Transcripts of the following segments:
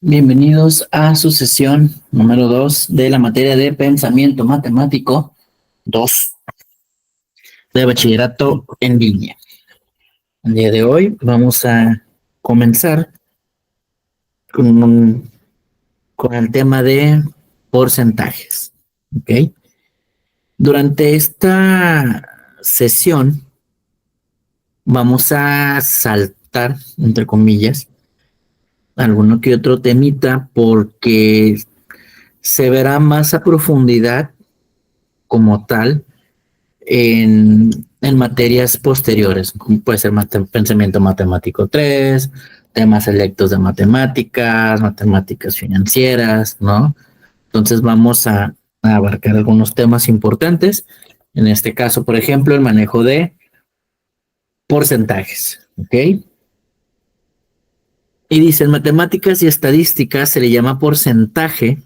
Bienvenidos a su sesión número 2 de la materia de pensamiento matemático 2 de bachillerato en línea. El día de hoy vamos a comenzar con el tema de porcentajes. ¿Ok? Durante esta sesión vamos a saltar, entre comillas, alguno que otro temita porque se verá más a profundidad como tal en materias posteriores, como puede ser pensamiento matemático 3, temas selectos de matemáticas, matemáticas financieras, ¿no? Entonces vamos a abarcar algunos temas importantes. En este caso, por ejemplo, el manejo de porcentajes, ¿ok? Y dice, en matemáticas y estadísticas se le llama porcentaje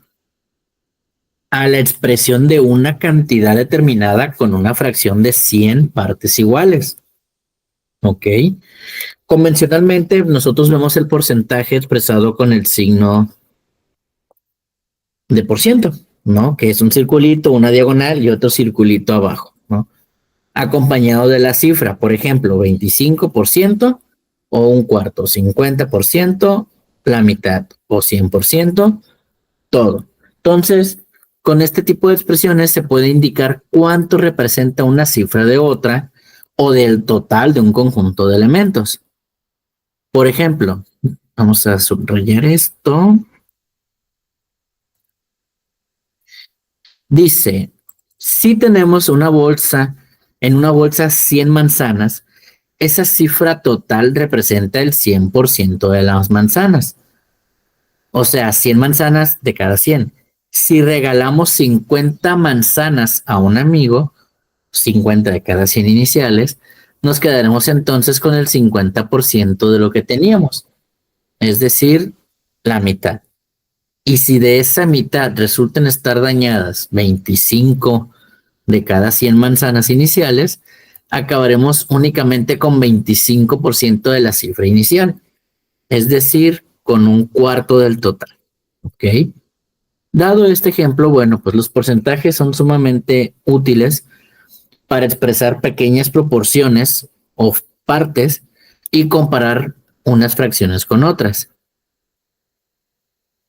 a la expresión de una cantidad determinada con una fracción de 100 partes iguales. ¿Ok? Convencionalmente, nosotros vemos el porcentaje expresado con el signo de por ciento, ¿no? Que es un circulito, una diagonal y otro circulito abajo, ¿no? Acompañado de la cifra, por ejemplo, 25% o un cuarto, 50%, la mitad o 100%, todo. Entonces, con este tipo de expresiones se puede indicar cuánto representa una cifra de otra o del total de un conjunto de elementos. Por ejemplo, vamos a subrayar esto. Dice, si tenemos una bolsa, en una bolsa 100 manzanas, esa cifra total representa el 100% de las manzanas. O sea, 100 manzanas de cada 100. Si regalamos 50 manzanas a un amigo, 50 de cada 100 iniciales, nos quedaremos entonces con el 50% de lo que teníamos, es decir, la mitad. Y si de esa mitad resultan estar dañadas 25 de cada 100 manzanas iniciales, acabaremos únicamente con 25% de la cifra inicial, es decir, con un cuarto del total. ¿Ok? Dado este ejemplo, bueno, pues los porcentajes son sumamente útiles para expresar pequeñas proporciones o partes y comparar unas fracciones con otras.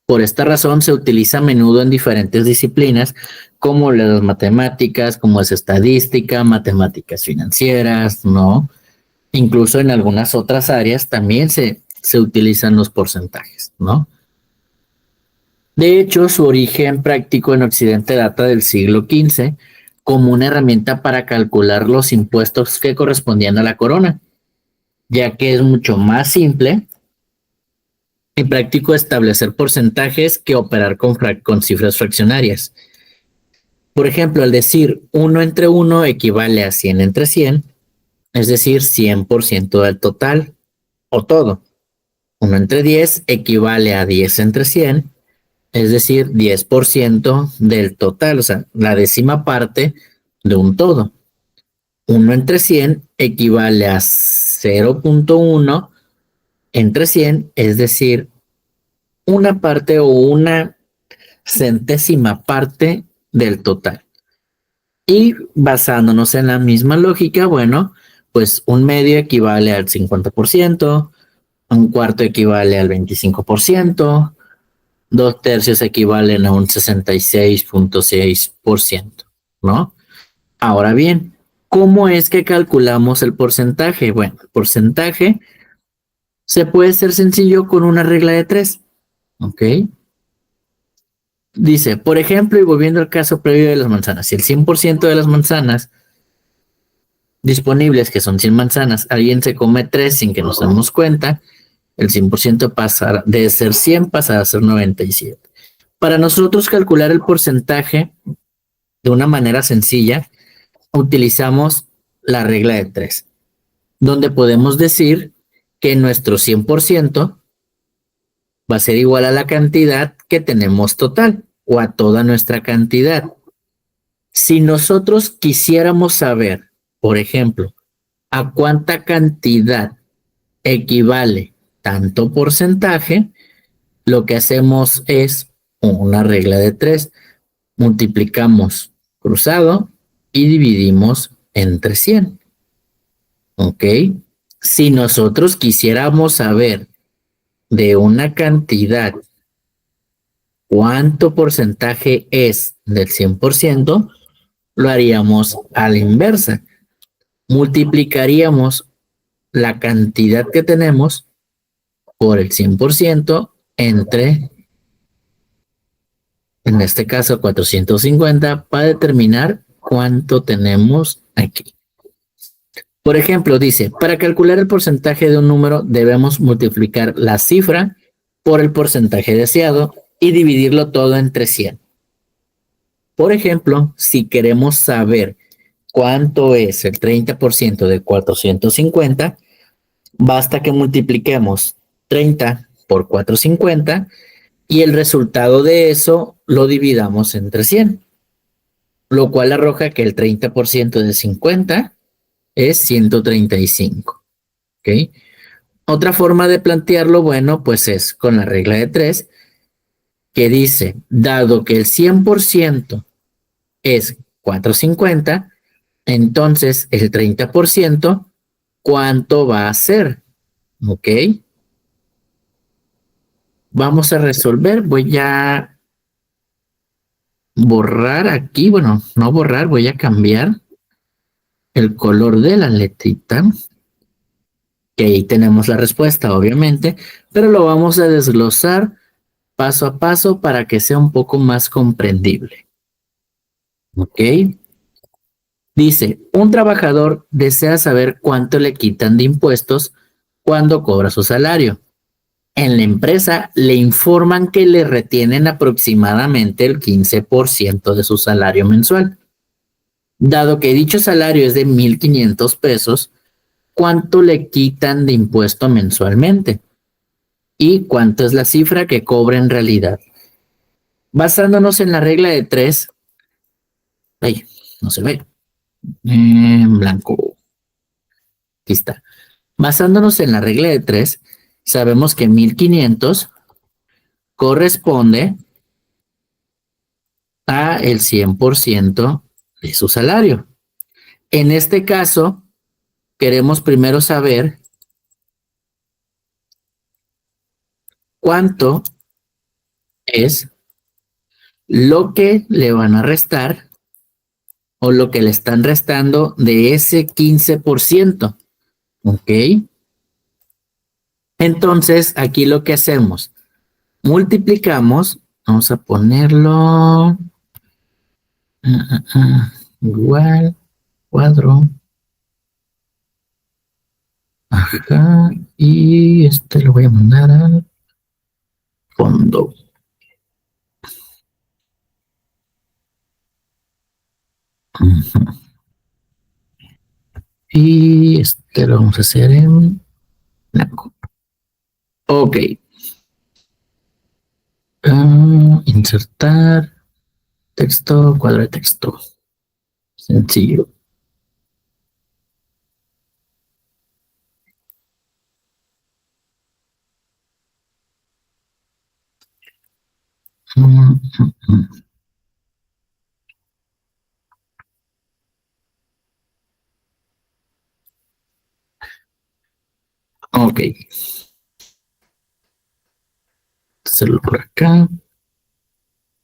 Por esta razón se utiliza a menudo en diferentes disciplinas como las matemáticas, como es estadística, matemáticas financieras, ¿no? Incluso en algunas otras áreas también se utilizan los porcentajes, ¿no? De hecho, su origen práctico en Occidente data del siglo XV como una herramienta para calcular los impuestos que correspondían a la corona, ya que es mucho más simple y práctico establecer porcentajes que operar con cifras fraccionarias. Por ejemplo, al decir 1 entre 1 equivale a 100 entre 100, es decir, 100% del total o todo. 1 entre 10 equivale a 10 entre 100, es decir, 10% del total, o sea, la décima parte de un todo. 1 entre 100 equivale a 0.1 entre 100, es decir, una parte o una centésima parte del total. Y basándonos en la misma lógica, bueno, pues un medio equivale al 50%, un cuarto equivale al 25%, 2/3 equivalen a un 66.6%, ¿no? Ahora bien, ¿cómo es que calculamos el porcentaje? Bueno, el porcentaje se puede ser sencillo con una regla de 3, ¿ok? Dice, por ejemplo, y volviendo al caso previo de las manzanas, si el 100% de las manzanas disponibles, que son 100 manzanas, alguien se come 3 sin que nos demos cuenta, el 100% pasa de ser 100 pasa a ser 97. Para nosotros calcular el porcentaje de una manera sencilla, utilizamos la regla de 3, donde podemos decir que nuestro 100% va a ser igual a la cantidad que tenemos total o a toda nuestra cantidad. Si nosotros quisiéramos saber, por ejemplo, a cuánta cantidad equivale tanto porcentaje, lo que hacemos es una regla de 3. Multiplicamos cruzado y dividimos entre 100. ¿Ok? Si nosotros quisiéramos saber de una cantidad cuánto porcentaje es del 100%, lo haríamos a la inversa. Multiplicaríamos la cantidad que tenemos por el 100% entre, en este caso, 450 para determinar cuánto tenemos aquí. Por ejemplo, dice, para calcular el porcentaje de un número debemos multiplicar la cifra por el porcentaje deseado y dividirlo todo entre 100. Por ejemplo, si queremos saber cuánto es el 30% de 450, basta que multipliquemos 30 por 450 y el resultado de eso lo dividamos entre 100, lo cual arroja que el 30% de 50 es 135. ¿Ok? Otra forma de plantearlo, bueno, pues es con la regla de 3, que dice, dado que el 100% es 450, entonces el 30%, ¿cuánto va a ser? ¿Ok? Vamos a resolver. Voy a borrar aquí, bueno, no borrar, voy a cambiar el color de la letrita, que ahí tenemos la respuesta, obviamente, pero lo vamos a desglosar paso a paso para que sea un poco más comprendible. ¿Ok? Dice, un trabajador desea saber cuánto le quitan de impuestos cuando cobra su salario. En la empresa le informan que le retienen aproximadamente el 15% de su salario mensual. Dado que dicho salario es de 1,500 pesos, ¿cuánto le quitan de impuesto mensualmente? ¿Y cuánto es la cifra que cobra en realidad? Basándonos en la regla de 3, ay, no se ve, en blanco, aquí está. Basándonos en la regla de 3, sabemos que 1,500 corresponde a el 100% de su salario. En este caso, queremos primero saber cuánto es lo que le van a restar o lo que le están restando de ese 15%. ¿Ok? Entonces, aquí lo que hacemos, multiplicamos, vamos a ponerlo igual, cuadro, ajá, y este lo voy a mandar al fondo. Ujú. Y este lo vamos a hacer en blanco. Ok. Insertar texto, cuadro de texto. Sencillo. Mm, mm, mm. Ok. Hacerlo por acá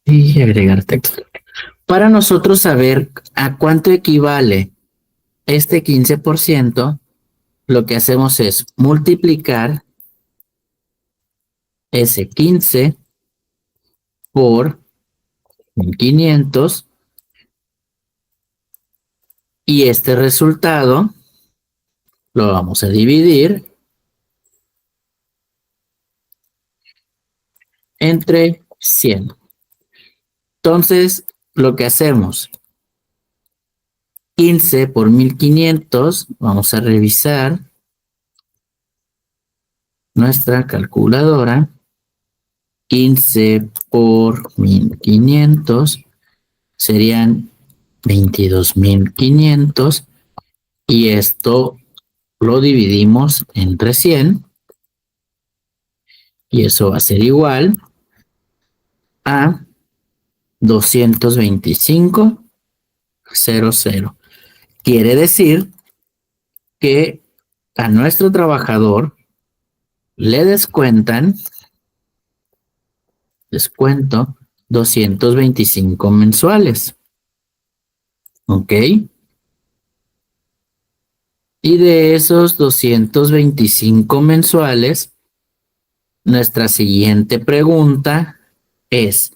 y agregar texto. Para nosotros saber a cuánto equivale este 15%, lo que hacemos es multiplicar ese 15 por 1,500 y este resultado lo vamos a dividir entre 100. Entonces, lo que hacemos, 15 por 1,500, vamos a revisar nuestra calculadora. 15 por 1,500 serían 22,500 y esto lo dividimos entre 100 Y eso va a ser igual a 225,00. Quiere decir que a nuestro trabajador le descuento 225 mensuales. ¿Ok? Y de esos 225 mensuales, nuestra siguiente pregunta es,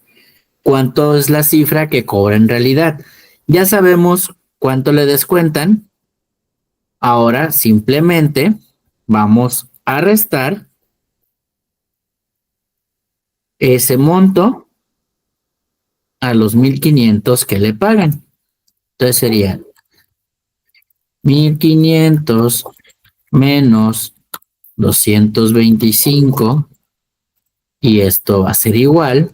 ¿cuánto es la cifra que cobra en realidad? Ya sabemos cuánto le descuentan. Ahora simplemente vamos a restar ese monto a los 1,500 que le pagan. Entonces sería 1,500 menos 225 y esto va a ser igual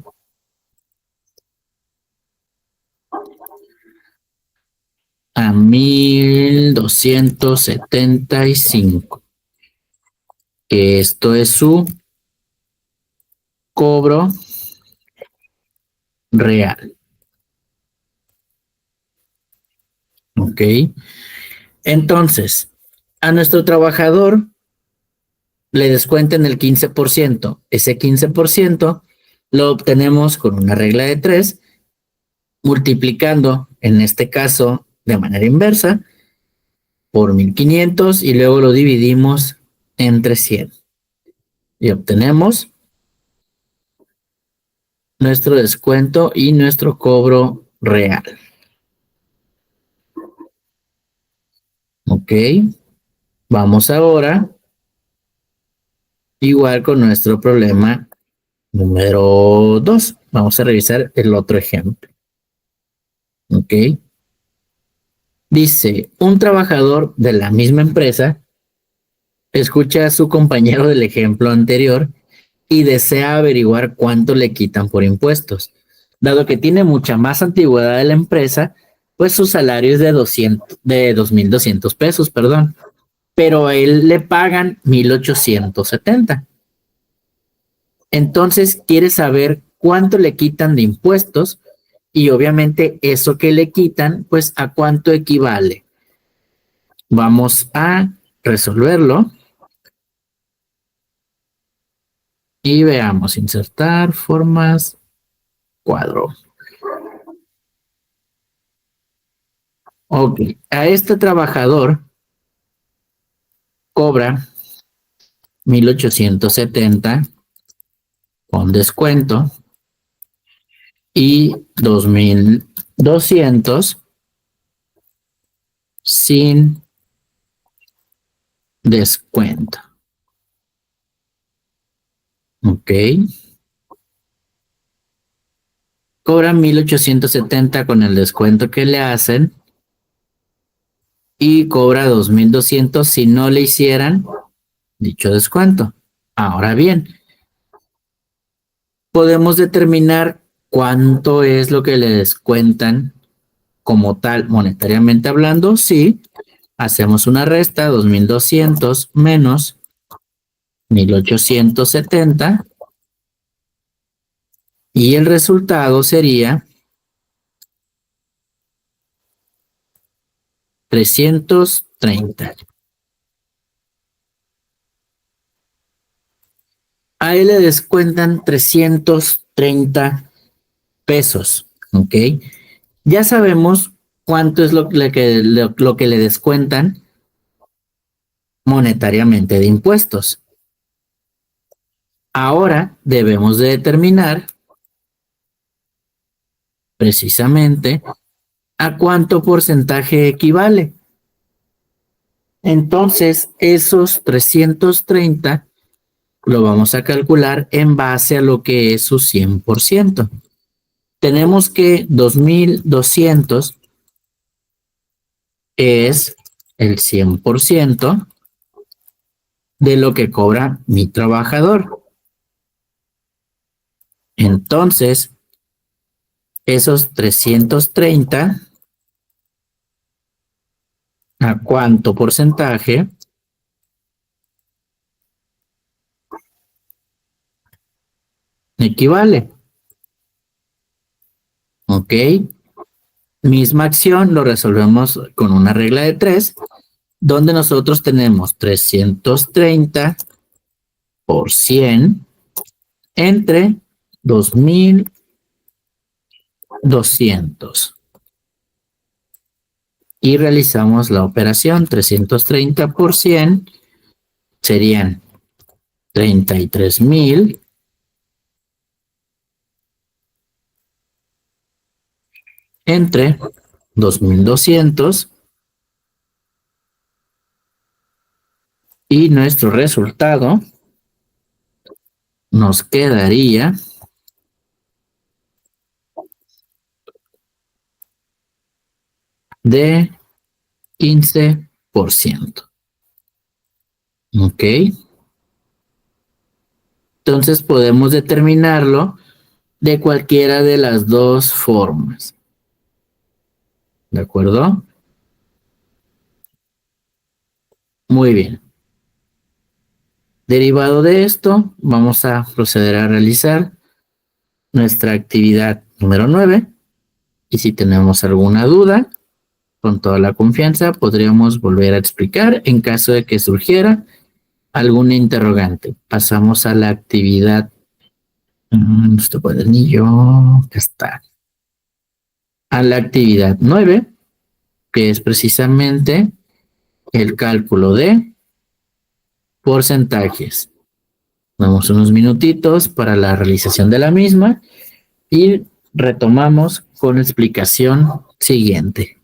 a 1,275, que esto es su cobro real. ¿Ok? Entonces, a nuestro trabajador le descuenten el 15%. Ese 15% lo obtenemos con una regla de 3, multiplicando, en este caso, de manera inversa, por 1,500 y luego lo dividimos entre 100. Y obtenemos nuestro descuento y nuestro cobro real. ¿Ok? Vamos ahora, igual con nuestro problema número 2. Vamos a revisar el otro ejemplo. ¿Ok? Dice, un trabajador de la misma empresa escucha a su compañero del ejemplo anterior y desea averiguar cuánto le quitan por impuestos. Dado que tiene mucha más antigüedad de la empresa, pues su salario es de 2,200 pesos, perdón, pero a él le pagan 1,870. Entonces quiere saber cuánto le quitan de impuestos y obviamente eso que le quitan, pues a cuánto equivale. Vamos a resolverlo y veamos, insertar formas, cuadro. Ok, a este trabajador cobra 1,870 con descuento y 2,200 sin descuento. Ok, cobra 1,870 con el descuento que le hacen y cobra 2,200 si no le hicieran dicho descuento. Ahora bien, podemos determinar cuánto es lo que le descuentan como tal, monetariamente hablando, si hacemos una resta, 2,200 menos 1,870 y el resultado sería 330. A él le descuentan 330 pesos, ¿ok? Ya sabemos cuánto es lo que le descuentan monetariamente de impuestos. Ahora debemos de determinar precisamente a cuánto porcentaje equivale. Entonces, esos 330 lo vamos a calcular en base a lo que es su 100%. Tenemos que 2,200 es el 100% de lo que cobra mi trabajador. Entonces, esos 330, ¿a cuánto porcentaje equivale. Ok. Misma acción, lo resolvemos con una regla de 3, donde nosotros tenemos 330 por 100 entre 2200. Y realizamos la operación. 330 por 100 serían 33,000 entre 2200 y nuestro resultado nos quedaría de 15%. ¿Ok? Entonces podemos determinarlo de cualquiera de las dos formas. ¿De acuerdo? Muy bien. Derivado de esto, vamos a proceder a realizar nuestra actividad número 9. Y si tenemos alguna duda, con toda la confianza, podríamos volver a explicar en caso de que surgiera alguna interrogante. Pasamos a la actividad. Nuestro cuadernillo. Acá está. A la actividad 9, que es precisamente el cálculo de porcentajes. Damos unos minutitos para la realización de la misma y retomamos con la explicación siguiente.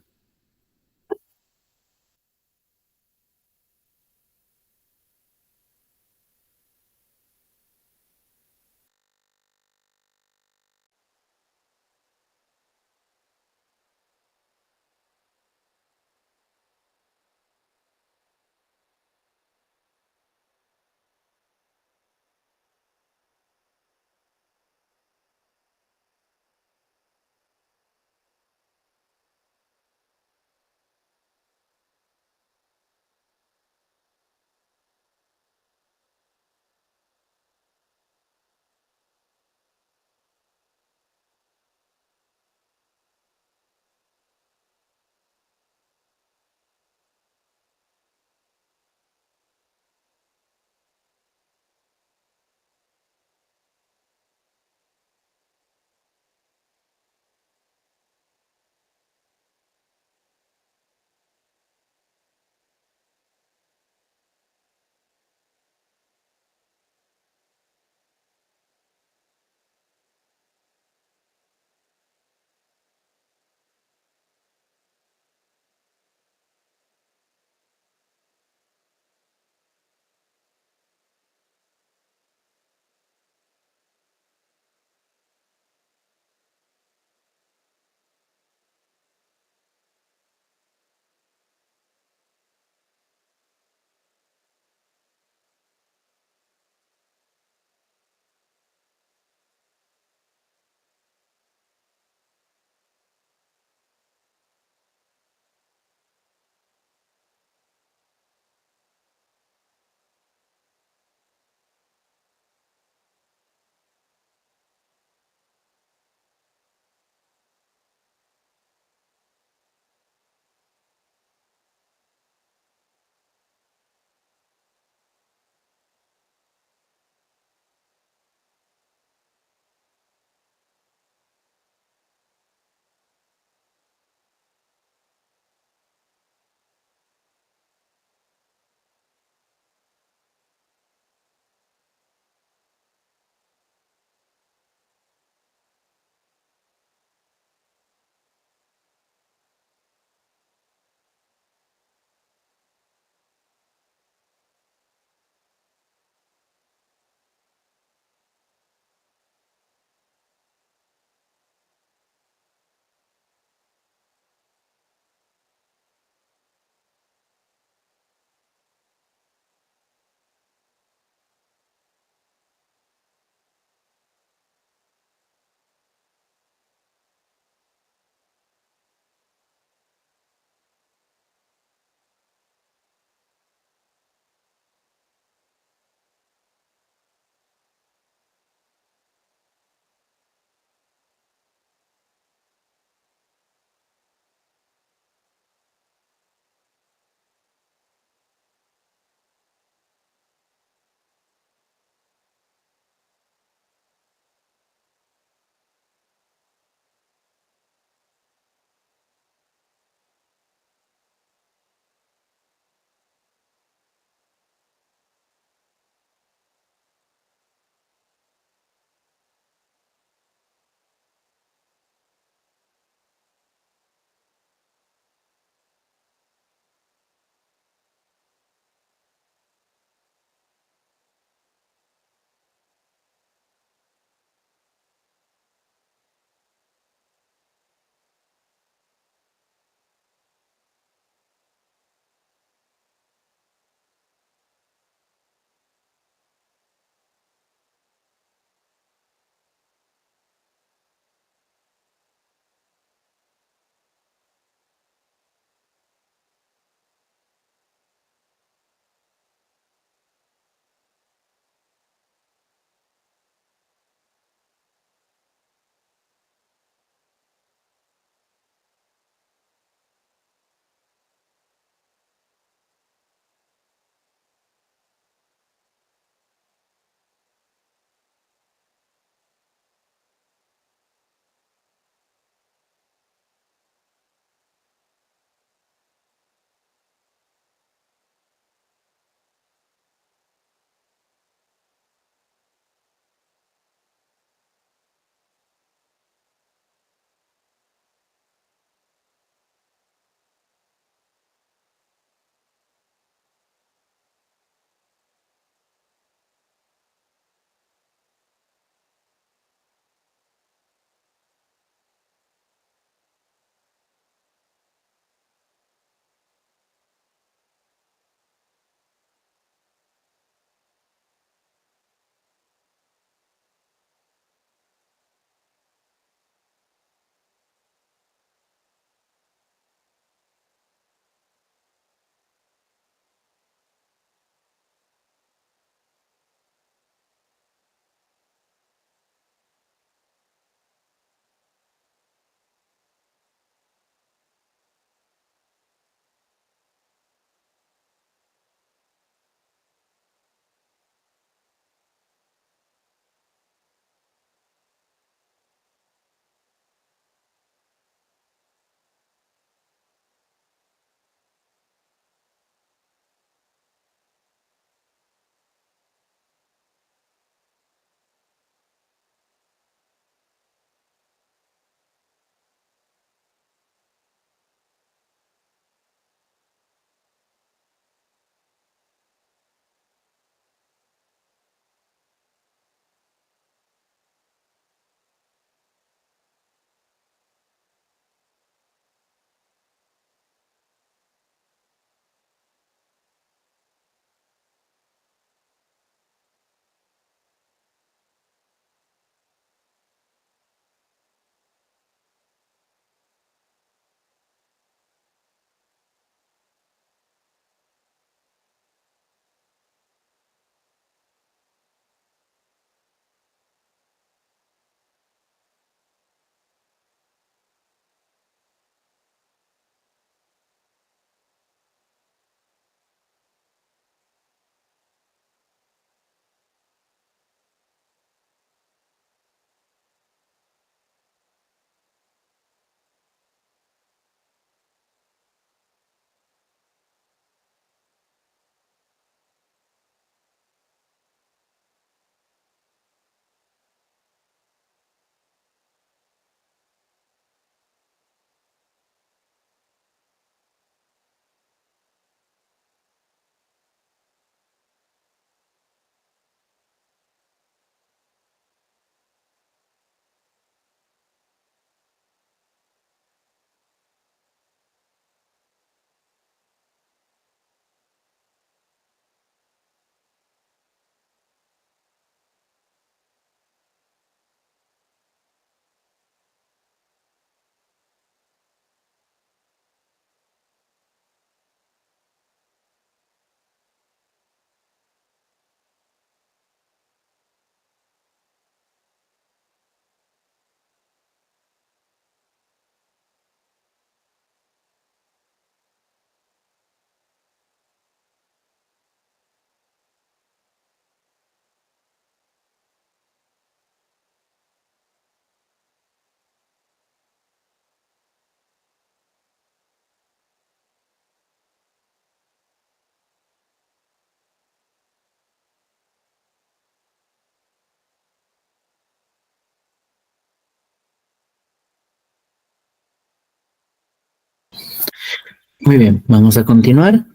Muy bien, vamos a continuar.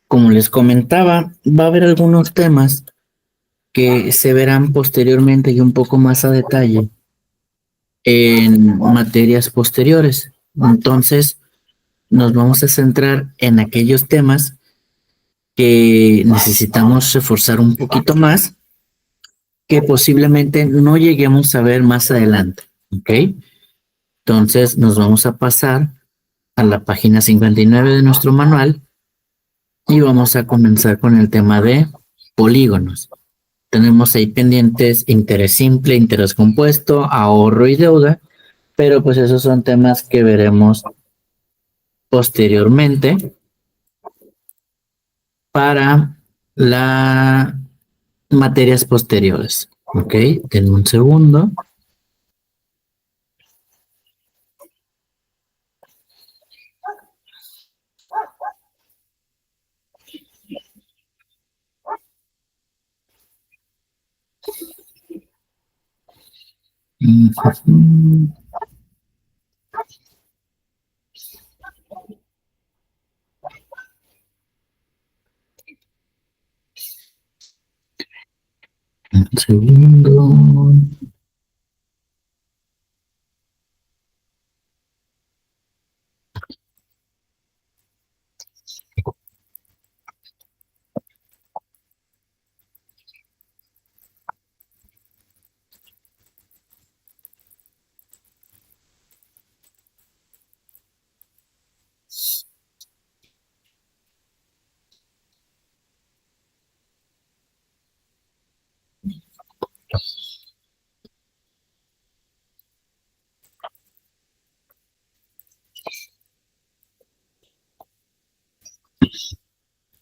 Como les comentaba, va a haber algunos temas que se verán posteriormente y un poco más a detalle en materias posteriores. Entonces, nos vamos a centrar en aquellos temas que necesitamos reforzar un poquito más, que posiblemente no lleguemos a ver más adelante, ¿ok? Entonces, nos vamos a pasar a la página 59 de nuestro manual y vamos a comenzar con el tema de polígonos. Tenemos ahí pendientes interés simple, interés compuesto, ahorro y deuda, pero pues esos son temas que veremos posteriormente para las materias posteriores. Ok, denme un segundo. Un segundo.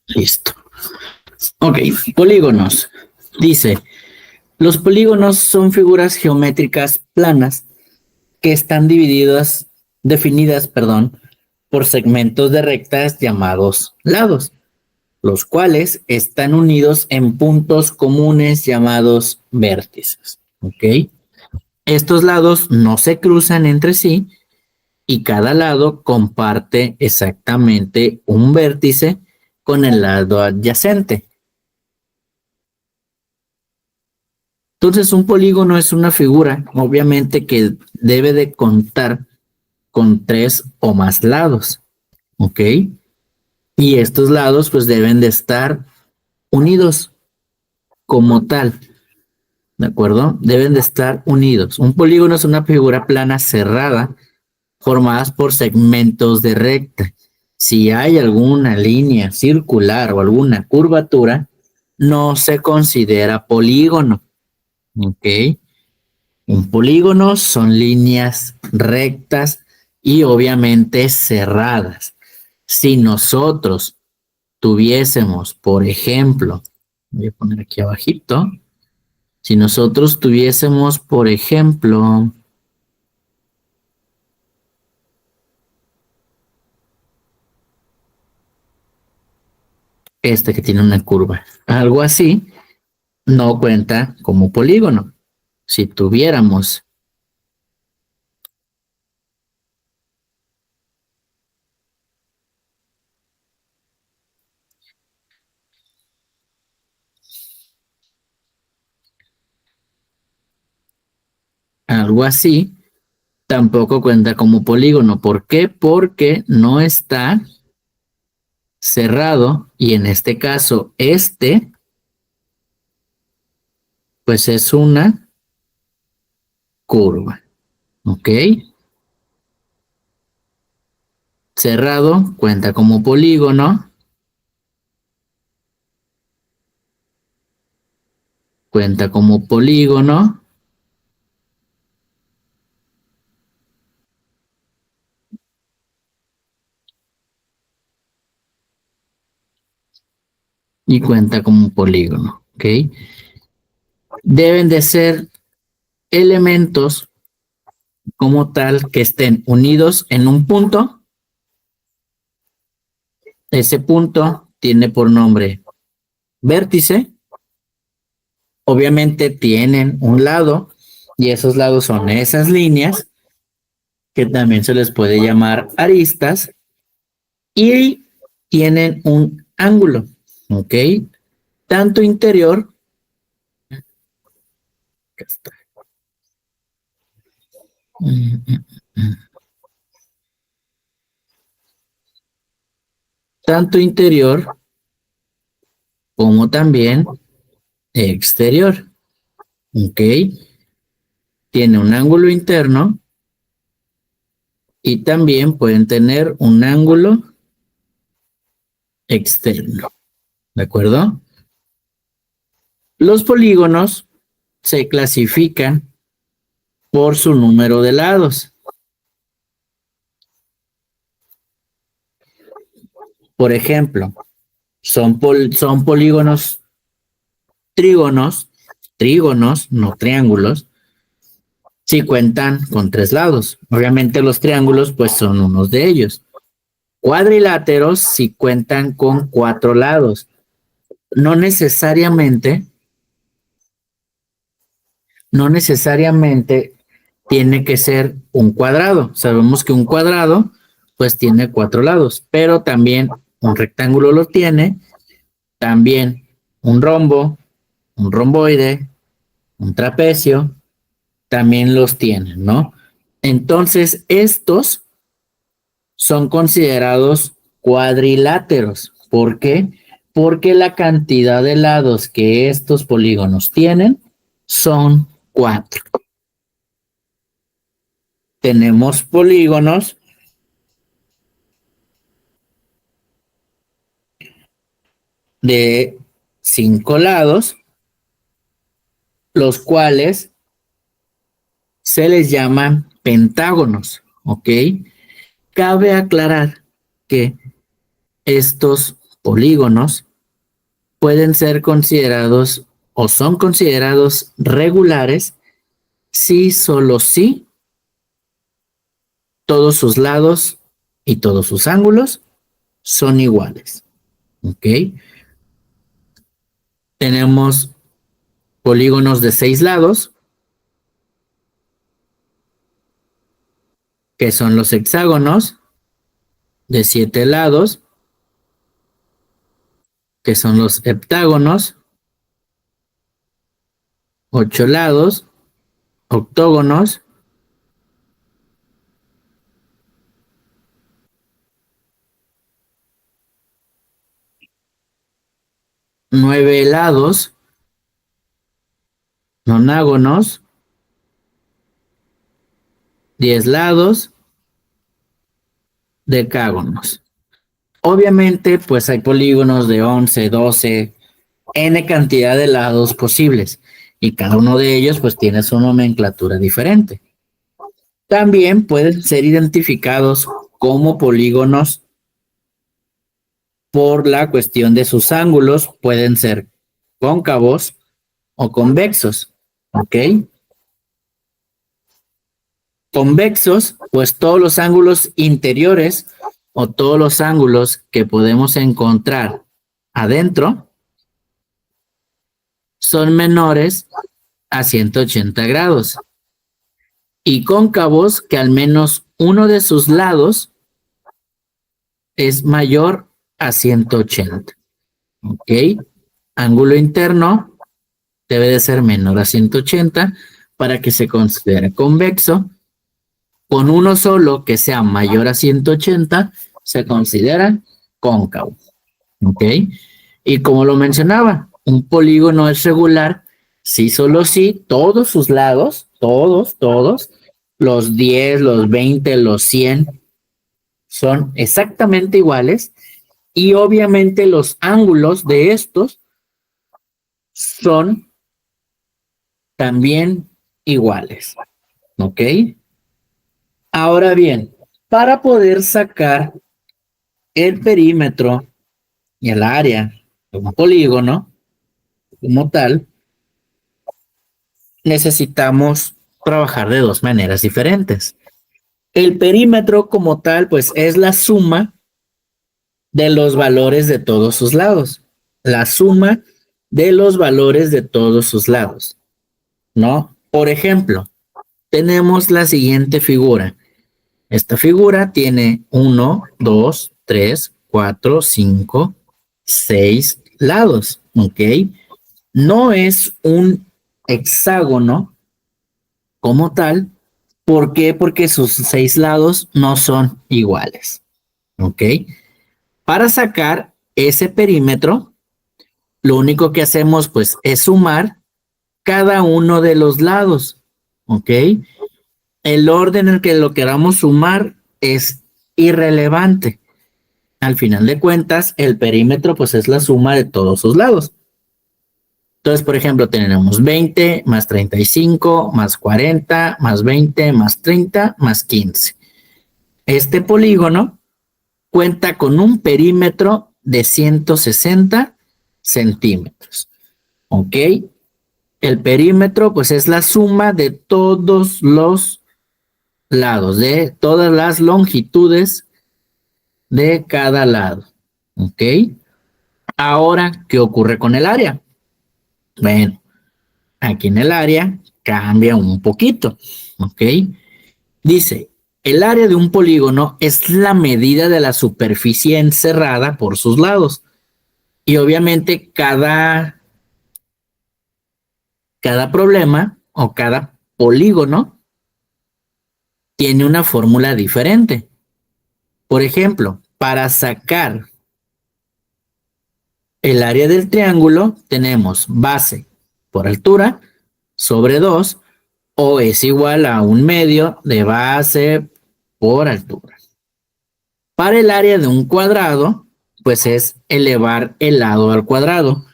Listo. Ok, polígonos. Dice, los polígonos son figuras geométricas planas que están definidas, perdón, por segmentos de rectas llamados lados, los cuales están unidos en puntos comunes llamados vértices. ¿Ok? Estos lados no se cruzan entre sí y cada lado comparte exactamente un vértice con el lado adyacente. Entonces, un polígono es una figura, obviamente, que debe de contar con tres o más lados, ¿ok? Y estos lados pues deben de estar unidos como tal, ¿de acuerdo? Deben de estar unidos. Un polígono es una figura plana cerrada formadas por segmentos de recta. Si hay alguna línea circular o alguna curvatura, no se considera polígono, ¿ok? Un polígono son líneas rectas y obviamente cerradas. Si nosotros tuviésemos, por ejemplo, voy a poner aquí abajito, si nosotros tuviésemos, por ejemplo, este que tiene una curva, algo así, no cuenta como polígono. Si tuviéramos algo así, tampoco cuenta como polígono. ¿Por qué? Porque no está cerrado y en este caso pues es una curva, ¿ok? Cerrado cuenta como polígono, cuenta como polígono y cuenta como polígono, ¿ok? Deben de ser elementos como tal que estén unidos en un punto. Ese punto tiene por nombre vértice. Obviamente tienen un lado y esos lados son esas líneas que también se les puede llamar aristas y tienen un ángulo, ¿ok? Tanto interior, acá está. Tanto interior como también exterior, ¿ok? Tiene un ángulo interno y también pueden tener un ángulo externo, ¿de acuerdo? Los polígonos se clasifican por su número de lados. Por ejemplo, son polígonos trígonos, no triángulos, si cuentan con 3 lados. Obviamente los triángulos pues son unos de ellos. Cuadriláteros si cuentan con 4 lados. No necesariamente tiene que ser un cuadrado. Sabemos que un cuadrado pues tiene 4 lados, pero también un rectángulo lo tiene, también un rombo, un romboide, un trapecio, también los tienen, ¿no? Entonces, estos son considerados cuadriláteros. ¿Por qué? Porque la cantidad de lados que estos polígonos tienen son 4. Tenemos polígonos de 5 lados, los cuales se les llaman pentágonos, ¿ok? Cabe aclarar que estos polígonos pueden ser considerados o son considerados regulares si solo si todos sus lados y todos sus ángulos son iguales, ¿ok? Tenemos polígonos de 6 lados, que son los hexágonos, de 7 lados, que son los heptágonos, 8 lados, octógonos, 9 lados, nonágonos, 10 lados, decágonos. Obviamente, pues hay polígonos de 11, 12, n cantidad de lados posibles y cada uno de ellos pues tiene su nomenclatura diferente. También pueden ser identificados como polígonos por la cuestión de sus ángulos, pueden ser cóncavos o convexos, ¿ok? Convexos, pues todos los ángulos interiores o todos los ángulos que podemos encontrar adentro son menores a 180 grados. Y cóncavos que al menos uno de sus lados es mayor a 180. ¿Ok? Ángulo interno debe de ser menor a 180 para que se considere convexo. Con uno solo que sea mayor a 180 se considera cóncavo. ¿Ok? Y como lo mencionaba, un polígono es regular si solo si todos sus lados, todos, los 10, los 20, los 100, son exactamente iguales y obviamente los ángulos de estos son también iguales. ¿Ok? Ahora bien, para poder sacar el perímetro y el área de un polígono como tal, necesitamos trabajar de dos maneras diferentes. El perímetro como tal, pues es la suma de los valores de todos sus lados. La suma de los valores de todos sus lados, ¿no? Por ejemplo, tenemos la siguiente figura. Esta figura tiene 1, 2, 3, 4, 5, 6 lados, ¿ok? No es un hexágono como tal. ¿Por qué? Porque sus 6 lados no son iguales, ¿ok? Para sacar ese perímetro, lo único que hacemos pues es sumar cada uno de los lados, ¿ok? El orden en el que lo queramos sumar es irrelevante. Al final de cuentas, el perímetro pues es la suma de todos sus lados. Entonces, por ejemplo, tenemos 20 más 35 más 40 más 20 más 30 más 15. Este polígono cuenta con un perímetro de 160 centímetros. ¿Ok? El perímetro pues es la suma de todos los lados, de todas las longitudes de cada lado. ¿Ok? Ahora, ¿qué ocurre con el área? Bueno, aquí en el área cambia un poquito. ¿Ok? Dice, el área de un polígono es la medida de la superficie encerrada por sus lados. Y obviamente cada problema o cada polígono tiene una fórmula diferente. Por ejemplo, para sacar el área del triángulo tenemos base por altura sobre 2 o es igual a un medio de base por altura. Para el área de un cuadrado, pues es elevar el lado al cuadrado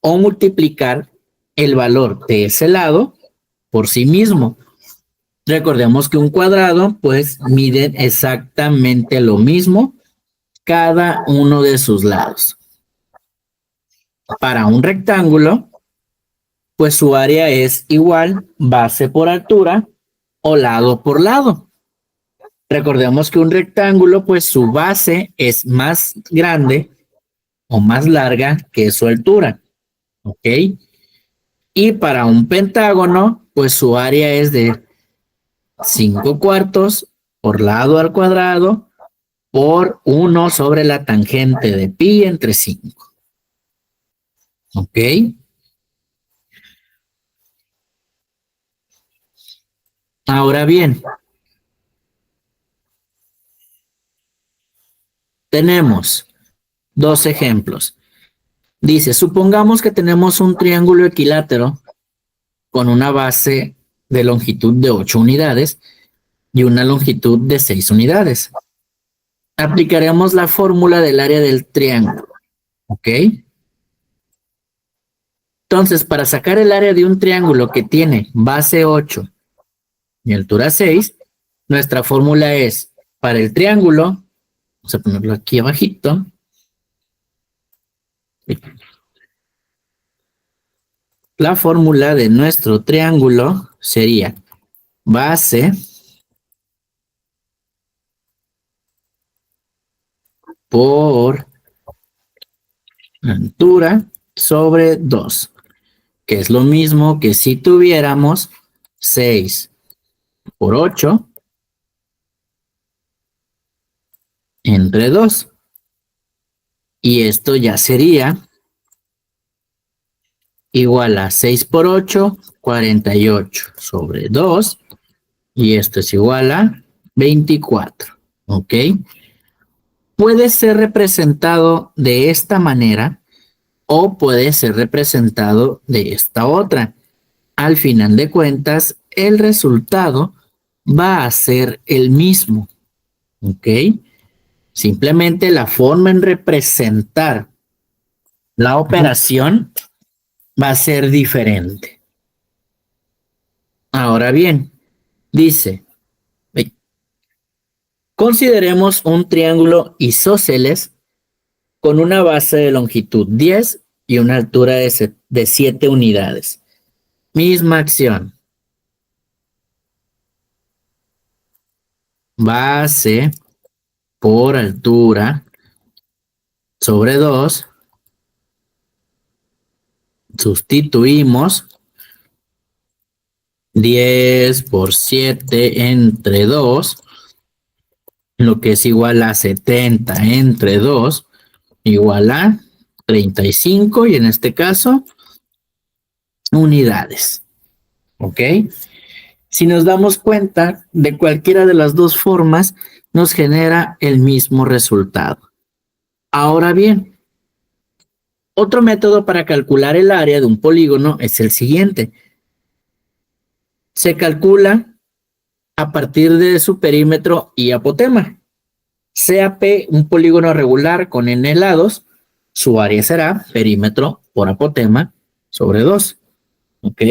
o multiplicar el valor de ese lado por sí mismo. Recordemos que un cuadrado, pues, mide exactamente lo mismo cada uno de sus lados. Para un rectángulo, pues su área es igual base por altura o lado por lado. Recordemos que un rectángulo, pues su base es más grande o más larga que su altura. ¿Ok? Y para un pentágono, pues su área es de 5 cuartos por lado al cuadrado por 1 sobre la tangente de pi entre 5. ¿Ok? Ahora bien, tenemos dos ejemplos. Dice, supongamos que tenemos un triángulo equilátero con una base de longitud de 8 unidades y una longitud de 6 unidades. Aplicaremos la fórmula del área del triángulo. ¿Ok? Entonces, para sacar el área de un triángulo que tiene base 8 y altura 6, nuestra fórmula es para el triángulo, vamos a ponerlo aquí abajito. La fórmula de nuestro triángulo sería base por altura sobre 2, que es lo mismo que si tuviéramos 6 por 8 entre 2. Y esto ya sería igual a 6 por 8, 48 sobre 2. Y esto es igual a 24. ¿Ok? Puede ser representado de esta manera o puede ser representado de esta otra. Al final de cuentas, el resultado va a ser el mismo. ¿Ok? Simplemente la forma en representar la operación va a ser diferente. Ahora bien, dice, consideremos un triángulo isósceles con una base de longitud 10 y una altura de 7 unidades. Misma acción. Base por altura sobre 2. Sustituimos 10 por 7 entre 2. lo que es igual a 70 entre 2, igual a 35, y en este caso, unidades. ¿Ok? Si nos damos cuenta, de cualquiera de las dos formas, nos genera el mismo resultado. Ahora bien, otro método para calcular el área de un polígono es el siguiente. Se calcula a partir de su perímetro y apotema. Sea P un polígono regular con n lados, su área será perímetro por apotema sobre 2. ¿Ok?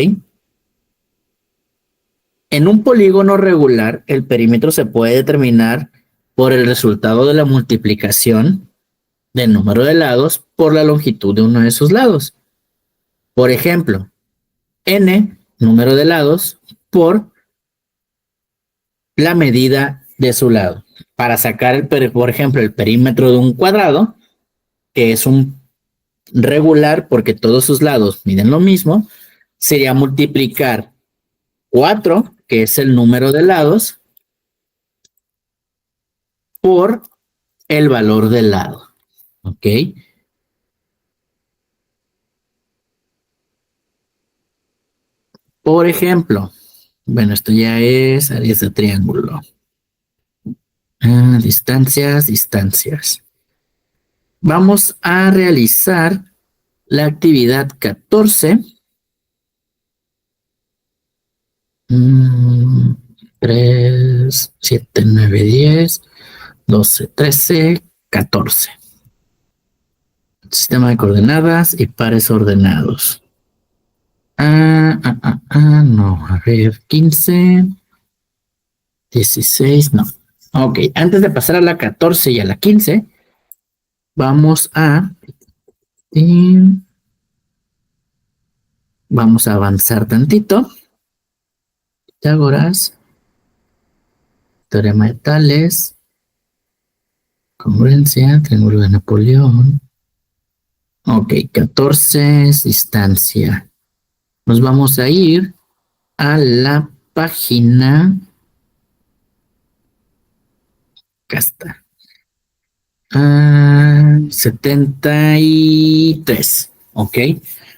En un polígono regular, el perímetro se puede determinar por el resultado de la multiplicación del número de lados por la longitud de uno de sus lados. Por ejemplo, n, número de lados, por la medida de su lado. Para sacar, por ejemplo, el perímetro de un cuadrado, que es un regular porque todos sus lados miden lo mismo, sería multiplicar 4, que es el número de lados, por el valor del lado. ¿Ok? Por ejemplo, bueno, esto ya es áreas de triángulo. Distancias. Vamos a realizar la actividad 14. 3, 7, 9, 10, 12, 13, 14. Sistema de coordenadas y pares ordenados. No, a ver, 15, 16, no. Ok, antes de pasar a la 14 y a la 15, vamos a avanzar tantito. Pitágoras, teorema de Tales, congruencia, triángulo de Napoleón. Ok, 14 es distancia. Nos vamos a ir a la página. Acá está. 73. Ok.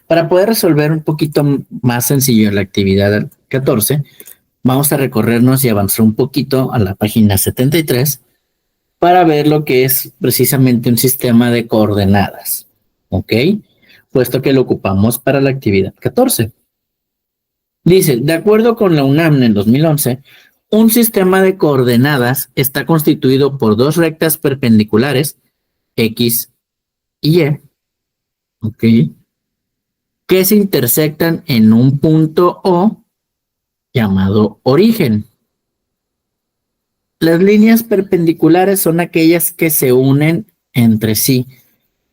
Para poder resolver un poquito más sencillo la actividad 14, vamos a recorrernos y avanzar un poquito a la página 73 para ver lo que es precisamente un sistema de coordenadas. Ok. Puesto que lo ocupamos para la actividad 14. Dice, de acuerdo con la UNAM en 2011, un sistema de coordenadas está constituido por dos rectas perpendiculares, X y Y, ¿ok? Que se intersectan en un punto O llamado origen. Las líneas perpendiculares son aquellas que se unen entre sí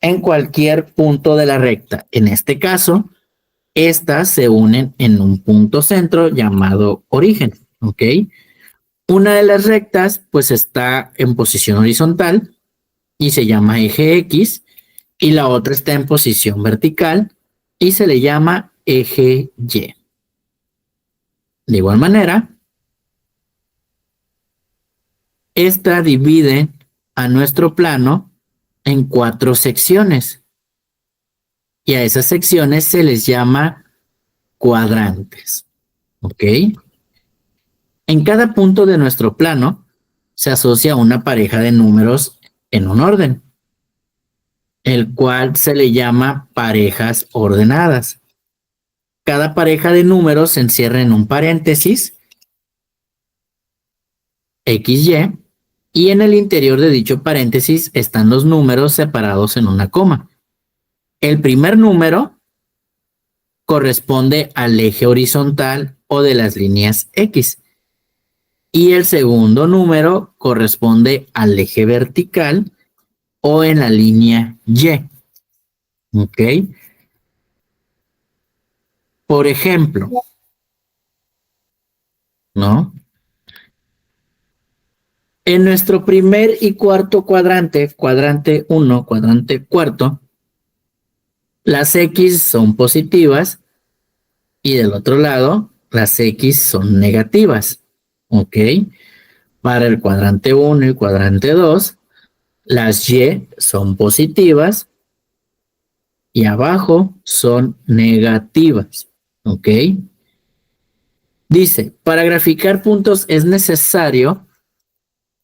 en cualquier punto de la recta. En este caso, estas se unen en un punto centro llamado origen, ¿ok? Una de las rectas pues está en posición horizontal y se llama eje X, y la otra está en posición vertical y se le llama eje Y. De igual manera, esta divide a nuestro plano en 4 secciones y a esas secciones se les llama cuadrantes. ¿Ok? En cada punto de nuestro plano se asocia una pareja de números en un orden, el cual se le llama parejas ordenadas. Cada pareja de números se encierra en un paréntesis, XY, y en el interior de dicho paréntesis están los números separados en una coma. El primer número corresponde al eje horizontal o de las líneas X, y el segundo número corresponde al eje vertical o en la línea Y. ¿Ok? Por ejemplo, ¿no? En nuestro primer y cuarto cuadrante, cuadrante 1, cuadrante cuarto, las X son positivas y del otro lado las X son negativas. ¿Ok? Para el cuadrante 1 y cuadrante 2, las Y son positivas y abajo son negativas. ¿Ok? Dice, para graficar puntos es necesario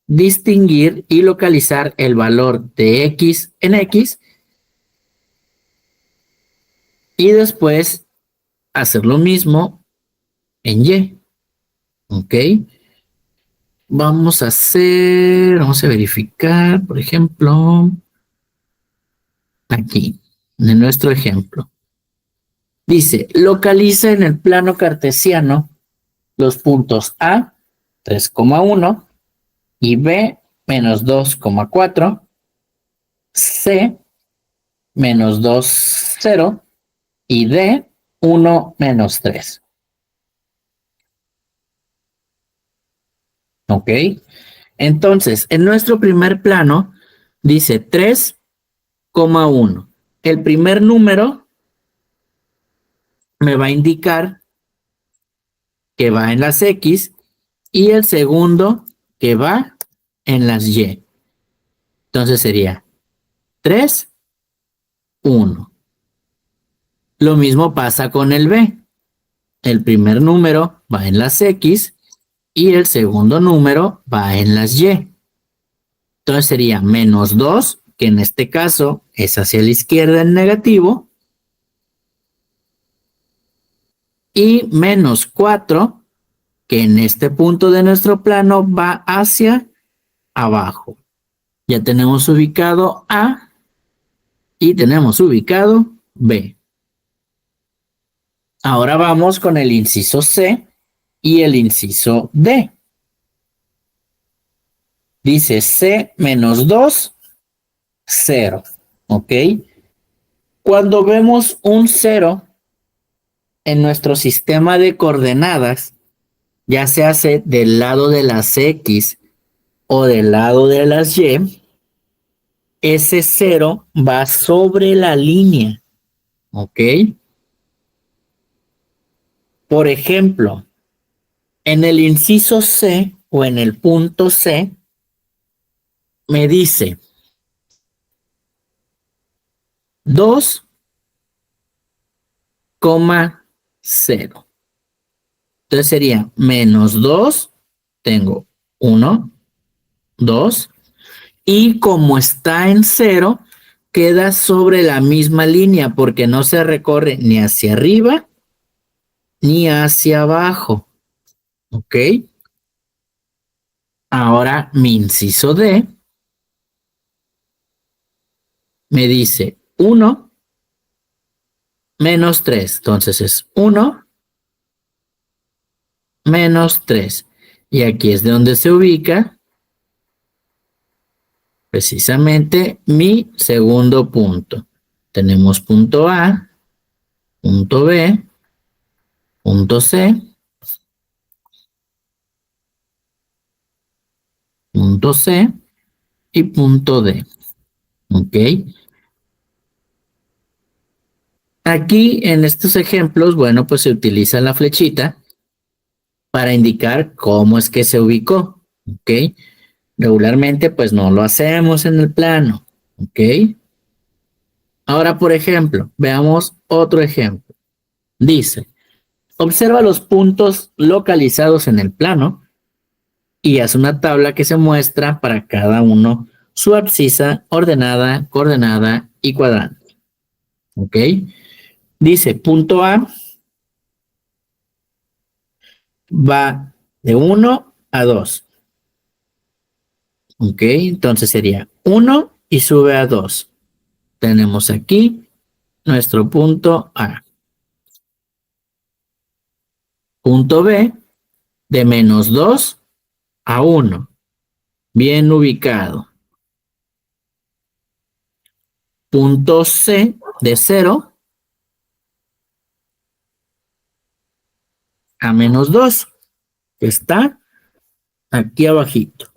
distinguir y localizar el valor de X en X y después hacer lo mismo en Y. ¿Ok? Vamos a verificar, por ejemplo, aquí, en nuestro ejemplo. Dice, localiza en el plano cartesiano los puntos A, 3,1 y B, menos 2,4, C, menos 2, 0 y D, 1, menos 3. ¿Ok? Entonces, en nuestro primer plano dice 3,1. El primer número me va a indicar que va en las X y el segundo que va en las Y. Entonces sería 3, 1. Lo mismo pasa con el B. El primer número va en las X y el segundo número va en las Y. Entonces sería menos 2, que en este caso es hacia la izquierda en negativo, y menos 4, que en este punto de nuestro plano va hacia abajo. Ya tenemos ubicado A y tenemos ubicado B. Ahora vamos con el inciso C y el inciso D. Dice C menos 2, 0. ¿Ok? Cuando vemos un 0 en nuestro sistema de coordenadas, ya se hace del lado de las X o del lado de las Y, ese 0 va sobre la línea. ¿Ok? Por ejemplo, en el inciso C o en el punto C, me dice 2,0. Entonces sería menos 2, tengo 1, 2, y como está en 0, queda sobre la misma línea porque no se recorre ni hacia arriba ni hacia abajo. ¿Ok? Ahora mi inciso D me dice 1 menos 3. Entonces es 1 menos 3. Y aquí es de donde se ubica precisamente mi segundo punto. Tenemos punto A, punto B, punto C, punto C y punto D. ¿Ok? Aquí en estos ejemplos, bueno, pues se utiliza la flechita para indicar cómo es que se ubicó. ¿Ok? Regularmente, pues no lo hacemos en el plano. ¿Ok? Ahora, por ejemplo, veamos otro ejemplo. Dice, observa los puntos localizados en el plano y haz una tabla que se muestra para cada uno su abscisa, ordenada, coordenada y cuadrante. ¿Ok? Dice, punto A va de 1 a 2. ¿Ok? Entonces sería 1 y sube a 2. Tenemos aquí nuestro punto A. Punto B de menos 2 a 1. Bien ubicado. Punto C de 0 a menos 2, que está aquí abajito.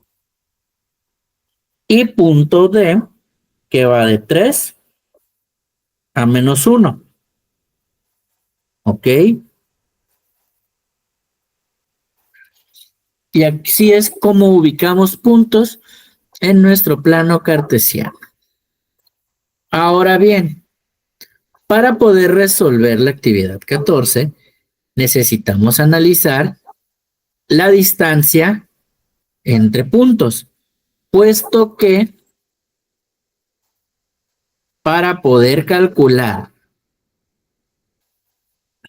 Y punto D, que va de 3 a menos 1. ¿Ok? Y así es como ubicamos puntos en nuestro plano cartesiano. Ahora bien, para poder resolver la actividad 14, necesitamos analizar la distancia entre puntos, puesto que para poder calcular,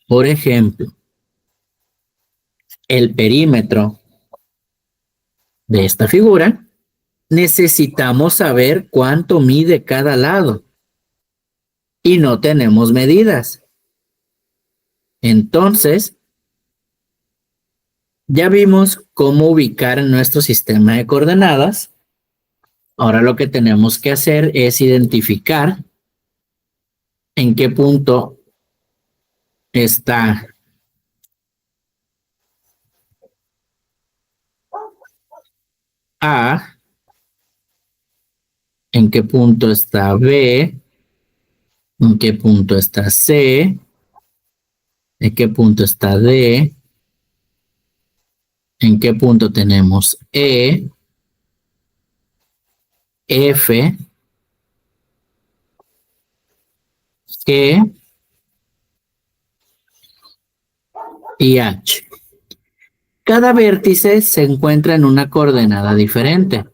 por ejemplo, el perímetro de esta figura, necesitamos saber cuánto mide cada lado y no tenemos medidas. Entonces, ya vimos cómo ubicar nuestro sistema de coordenadas. Ahora lo que tenemos que hacer es identificar en qué punto está A, en qué punto está B, en qué punto está C, en qué punto está D, en qué punto tenemos E, F, G y H. Cada vértice se encuentra en una coordenada diferente.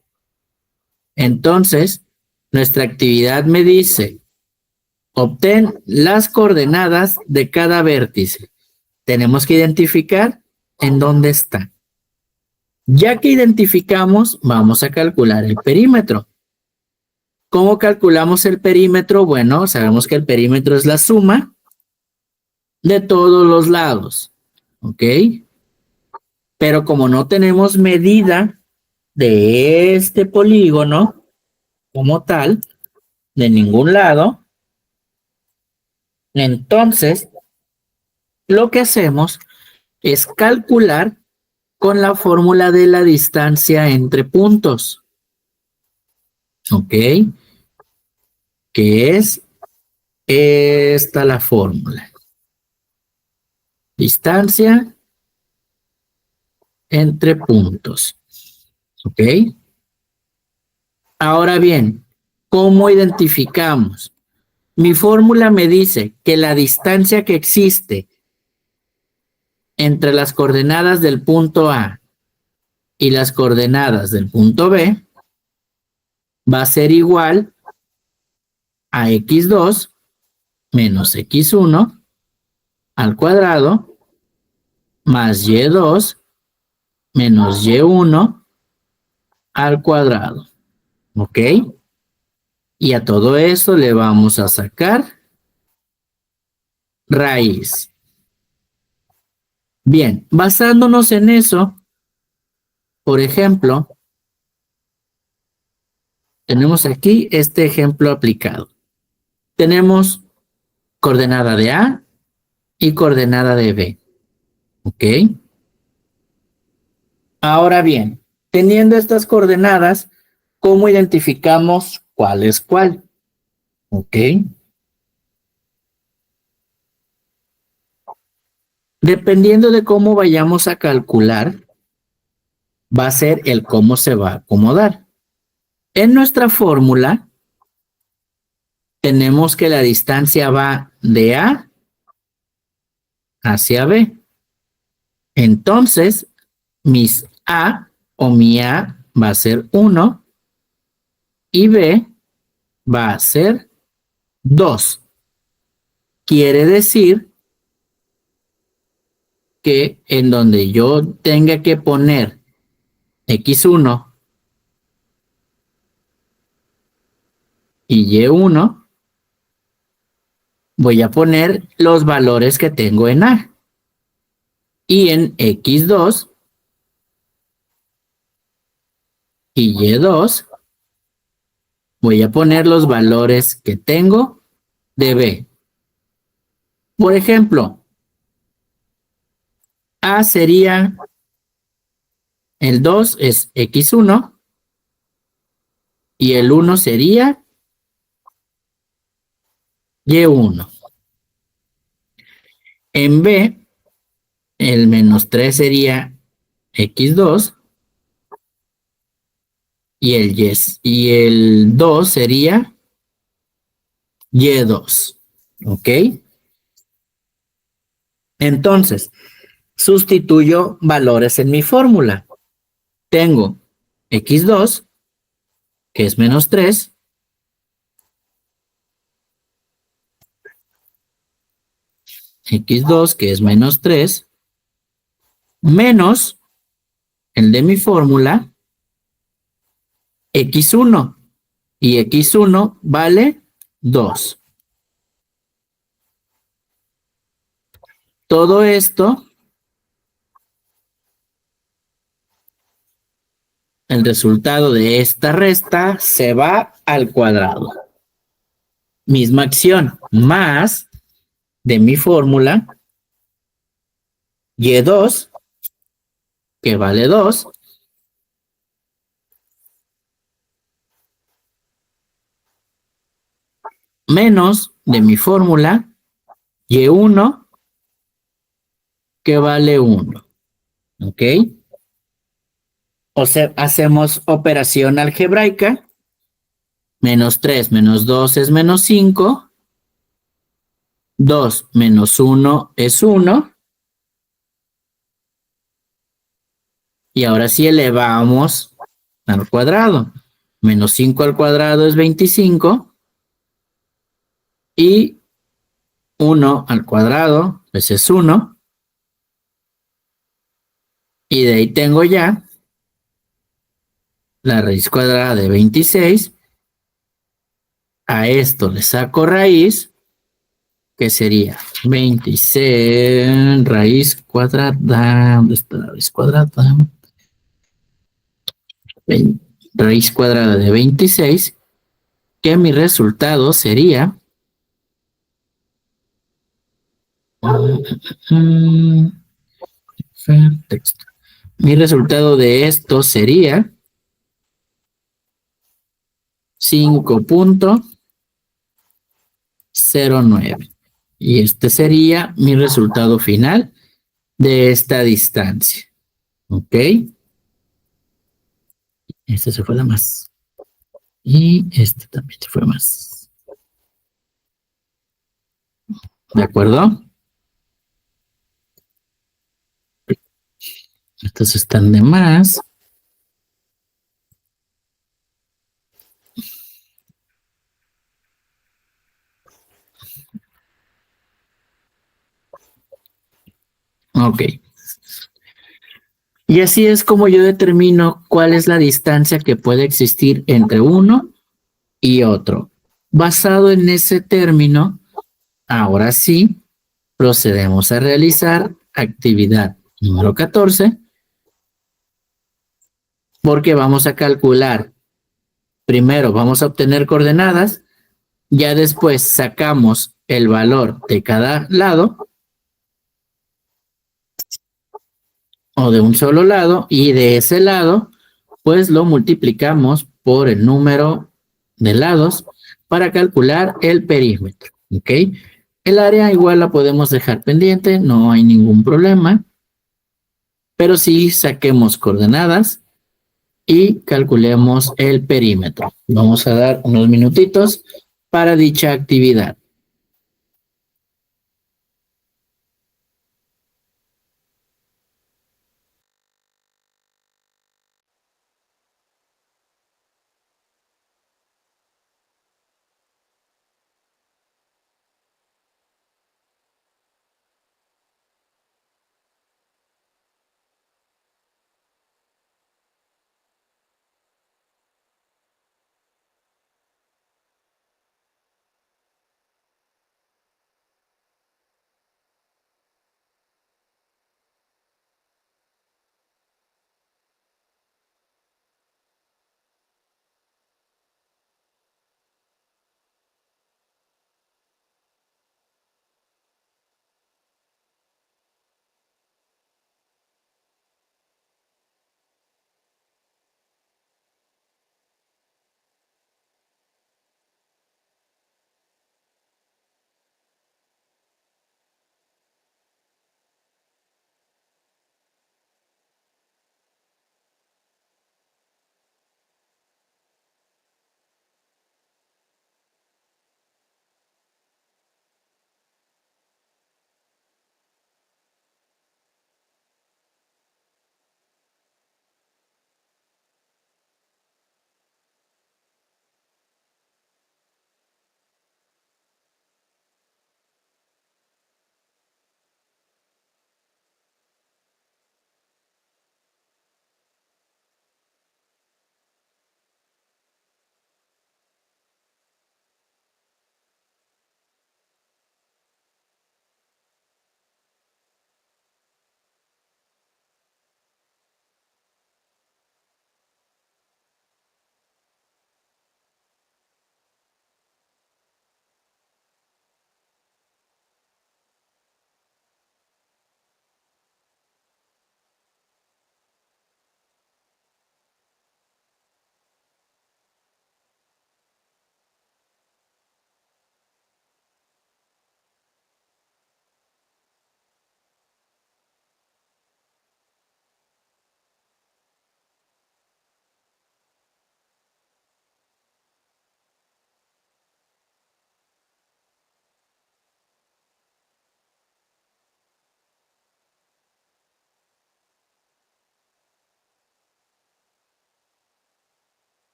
Entonces, nuestra actividad me dice, obtén las coordenadas de cada vértice. Tenemos que identificar en dónde está. Ya que identificamos, vamos a calcular el perímetro. ¿Cómo calculamos el perímetro? Bueno, sabemos que el perímetro es la suma de todos los lados, ¿ok? Pero como no tenemos medida de este polígono como tal, de ningún lado, entonces lo que hacemos es calcular con la fórmula de la distancia entre puntos, ¿ok? Que es esta la fórmula. Distancia entre puntos, ¿ok? Ahora bien, ¿cómo identificamos? Mi fórmula me dice que la distancia que existe entre las coordenadas del punto A y las coordenadas del punto B va a ser igual a x2 menos x1 al cuadrado más y2 menos y1 al cuadrado. ¿Ok? Y a todo esto le vamos a sacar raíz. Bien, basándonos en eso, por ejemplo, tenemos aquí este ejemplo aplicado. Tenemos coordenada de A y coordenada de B. ¿Ok? Ahora bien, teniendo estas coordenadas, ¿cómo identificamos cuál es cuál? ¿Ok? Dependiendo de cómo vayamos a calcular, va a ser el cómo se va a acomodar. En nuestra fórmula, tenemos que la distancia va de A hacia B. Entonces, mis A o mi A va a ser 1 y B va a ser 2. Quiere decir que en donde yo tenga que poner x1 y y1, voy a poner los valores que tengo en A. Y en x2 y y2, voy a poner los valores que tengo de B. Por ejemplo, A sería, el 2 es x1 y el 1 sería y1. En B, el menos 3 sería x2 y el 2 sería Y2. ¿Ok? Entonces, sustituyo valores en mi fórmula. Tengo X2, que es menos 3, X2, que es menos 3, menos el de mi fórmula, X1. Y X1 vale 2. Todo esto, el resultado de esta resta se va al cuadrado. Misma acción, más de mi fórmula, Y2, que vale 2, menos de mi fórmula, Y1, que vale 1. ¿Ok? O sea, hacemos operación algebraica. Menos 3 menos 2 es menos 5. 2 menos 1 es 1. Y ahora sí elevamos al cuadrado. Menos 5 al cuadrado es 25. Y 1 al cuadrado, pues es 1. Y de ahí tengo ya la raíz cuadrada de 26. A esto le saco raíz, que sería 26 raíz cuadrada. ¿Dónde está la raíz cuadrada? Raíz cuadrada de 26, que mi resultado sería texto. Mi resultado de esto sería 5.09. Y este sería mi resultado final de esta distancia. ¿Ok? Este se fue de más. Y este también se fue más. ¿De acuerdo? Estos están de más. Ok. Y así es como yo determino cuál es la distancia que puede existir entre uno y otro. Basado en ese término, ahora sí, procedemos a realizar actividad número 14, porque vamos a calcular. Primero vamos a obtener coordenadas, ya después sacamos el valor de cada lado o de un solo lado, y de ese lado pues lo multiplicamos por el número de lados para calcular el perímetro. ¿Ok? El área igual la podemos dejar pendiente, no hay ningún problema, pero sí saquemos coordenadas y calculemos el perímetro. Vamos a dar unos minutitos para dicha actividad.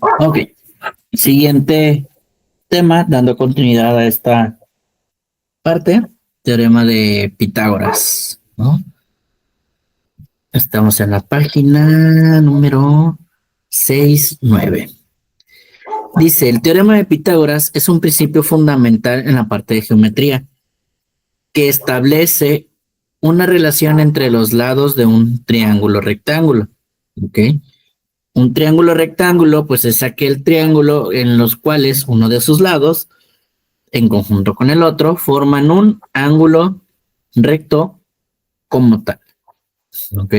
Ok, siguiente tema, dando continuidad a esta parte, teorema de Pitágoras, ¿no? Estamos en la página número 69. Dice, el teorema de Pitágoras es un principio fundamental en la parte de geometría que establece una relación entre los lados de un triángulo rectángulo. ¿Ok? Un triángulo rectángulo, pues es aquel triángulo en los cuales uno de sus lados, en conjunto con el otro, forman un ángulo recto como tal. ¿Ok?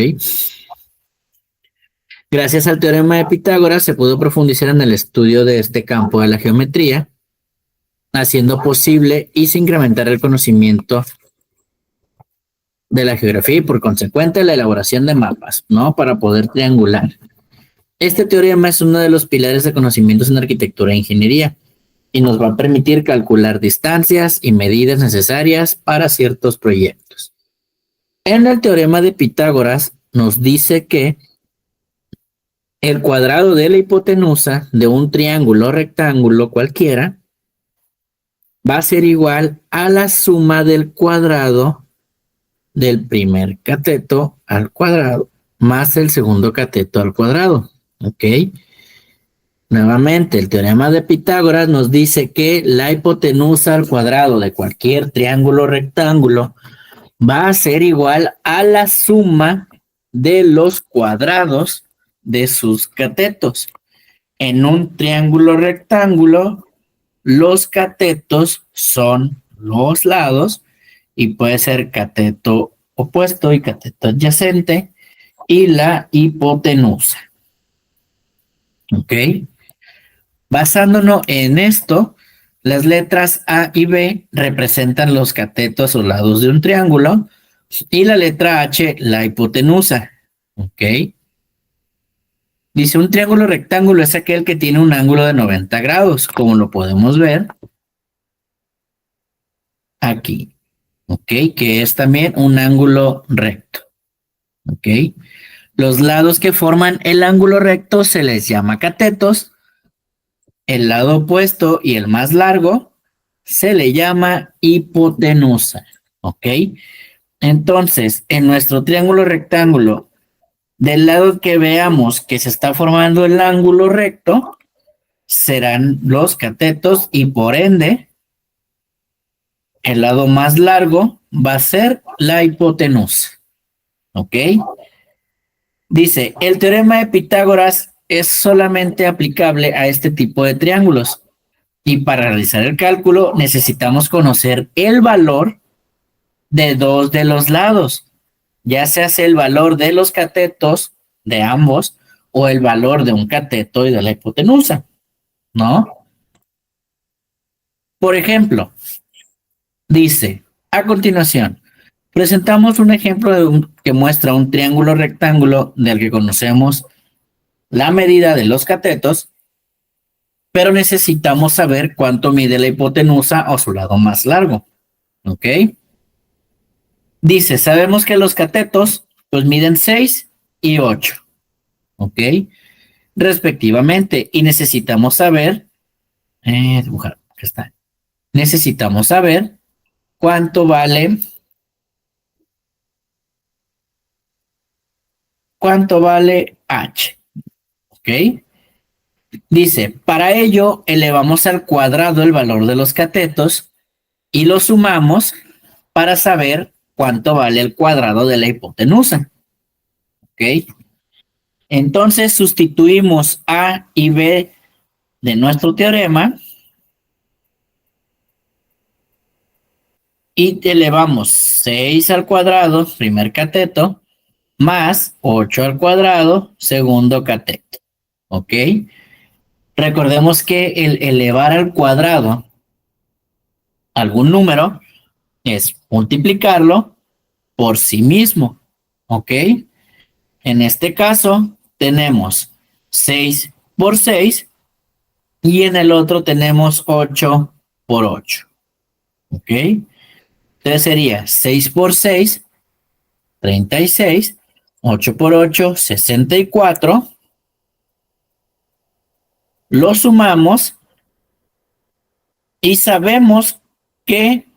Gracias al teorema de Pitágoras se pudo profundizar en el estudio de este campo de la geometría, haciendo posible y sin incrementar el conocimiento de la geografía y por consecuente la elaboración de mapas, ¿no? Para poder triangular. Este teorema es uno de los pilares de conocimientos en arquitectura e ingeniería y nos va a permitir calcular distancias y medidas necesarias para ciertos proyectos. En el teorema de Pitágoras nos dice que el cuadrado de la hipotenusa de un triángulo rectángulo cualquiera va a ser igual a la suma del cuadrado del primer cateto al cuadrado más el segundo cateto al cuadrado. ¿Ok? Nuevamente, el teorema de Pitágoras nos dice que la hipotenusa al cuadrado de cualquier triángulo rectángulo va a ser igual a la suma de los cuadrados de sus catetos. En un triángulo rectángulo, los catetos son los lados y puede ser cateto opuesto y cateto adyacente y la hipotenusa. ¿Ok? Basándonos en esto, las letras A y B representan los catetos o lados de un triángulo y la letra H la hipotenusa. ¿Ok? Dice, un triángulo rectángulo es aquel que tiene un ángulo de 90 grados, como lo podemos ver aquí. ¿Ok? Que es también un ángulo recto. ¿Ok? Los lados que forman el ángulo recto se les llama catetos. El lado opuesto y el más largo se le llama hipotenusa. ¿Ok? Entonces, en nuestro triángulo rectángulo, del lado que veamos que se está formando el ángulo recto, serán los catetos y por ende, el lado más largo va a ser la hipotenusa. ¿Ok? Dice, el teorema de Pitágoras es solamente aplicable a este tipo de triángulos. Y para realizar el cálculo necesitamos conocer el valor de dos de los lados, ya sea el valor de los catetos de ambos o el valor de un cateto y de la hipotenusa, ¿no? Por ejemplo, dice, a continuación, presentamos un ejemplo que muestra un triángulo rectángulo del que conocemos la medida de los catetos, pero necesitamos saber cuánto mide la hipotenusa o su lado más largo, ¿ok? Dice, sabemos que los catetos pues miden 6 y 8, ¿ok? Respectivamente, y necesitamos saber, dibujar, aquí está. Necesitamos saber cuánto vale H, ¿ok? Dice, para ello elevamos al cuadrado el valor de los catetos y lo sumamos para saber cuánto vale el cuadrado de la hipotenusa, ¿ok? Entonces sustituimos A y B de nuestro teorema y elevamos 6 al cuadrado, primer cateto, más 8 al cuadrado, segundo cateto. ¿Ok? Recordemos que el elevar al cuadrado algún número es multiplicarlo por sí mismo. ¿Ok? En este caso tenemos 6 por 6 y en el otro tenemos 8 por 8. ¿Ok? Entonces sería 6 por 6, 36, 8 por 8, 64. lo sumamos y sabemos que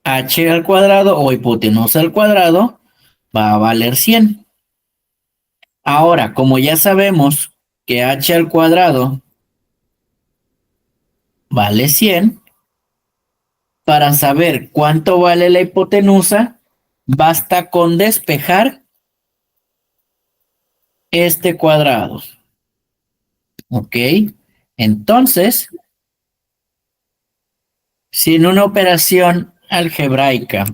h al cuadrado o hipotenusa al cuadrado va a valer 100. Ahora, como ya sabemos que h al cuadrado vale 100, para saber cuánto vale la hipotenusa, basta con despejar este cuadrado. ¿Ok? Entonces, si en una operación algebraica,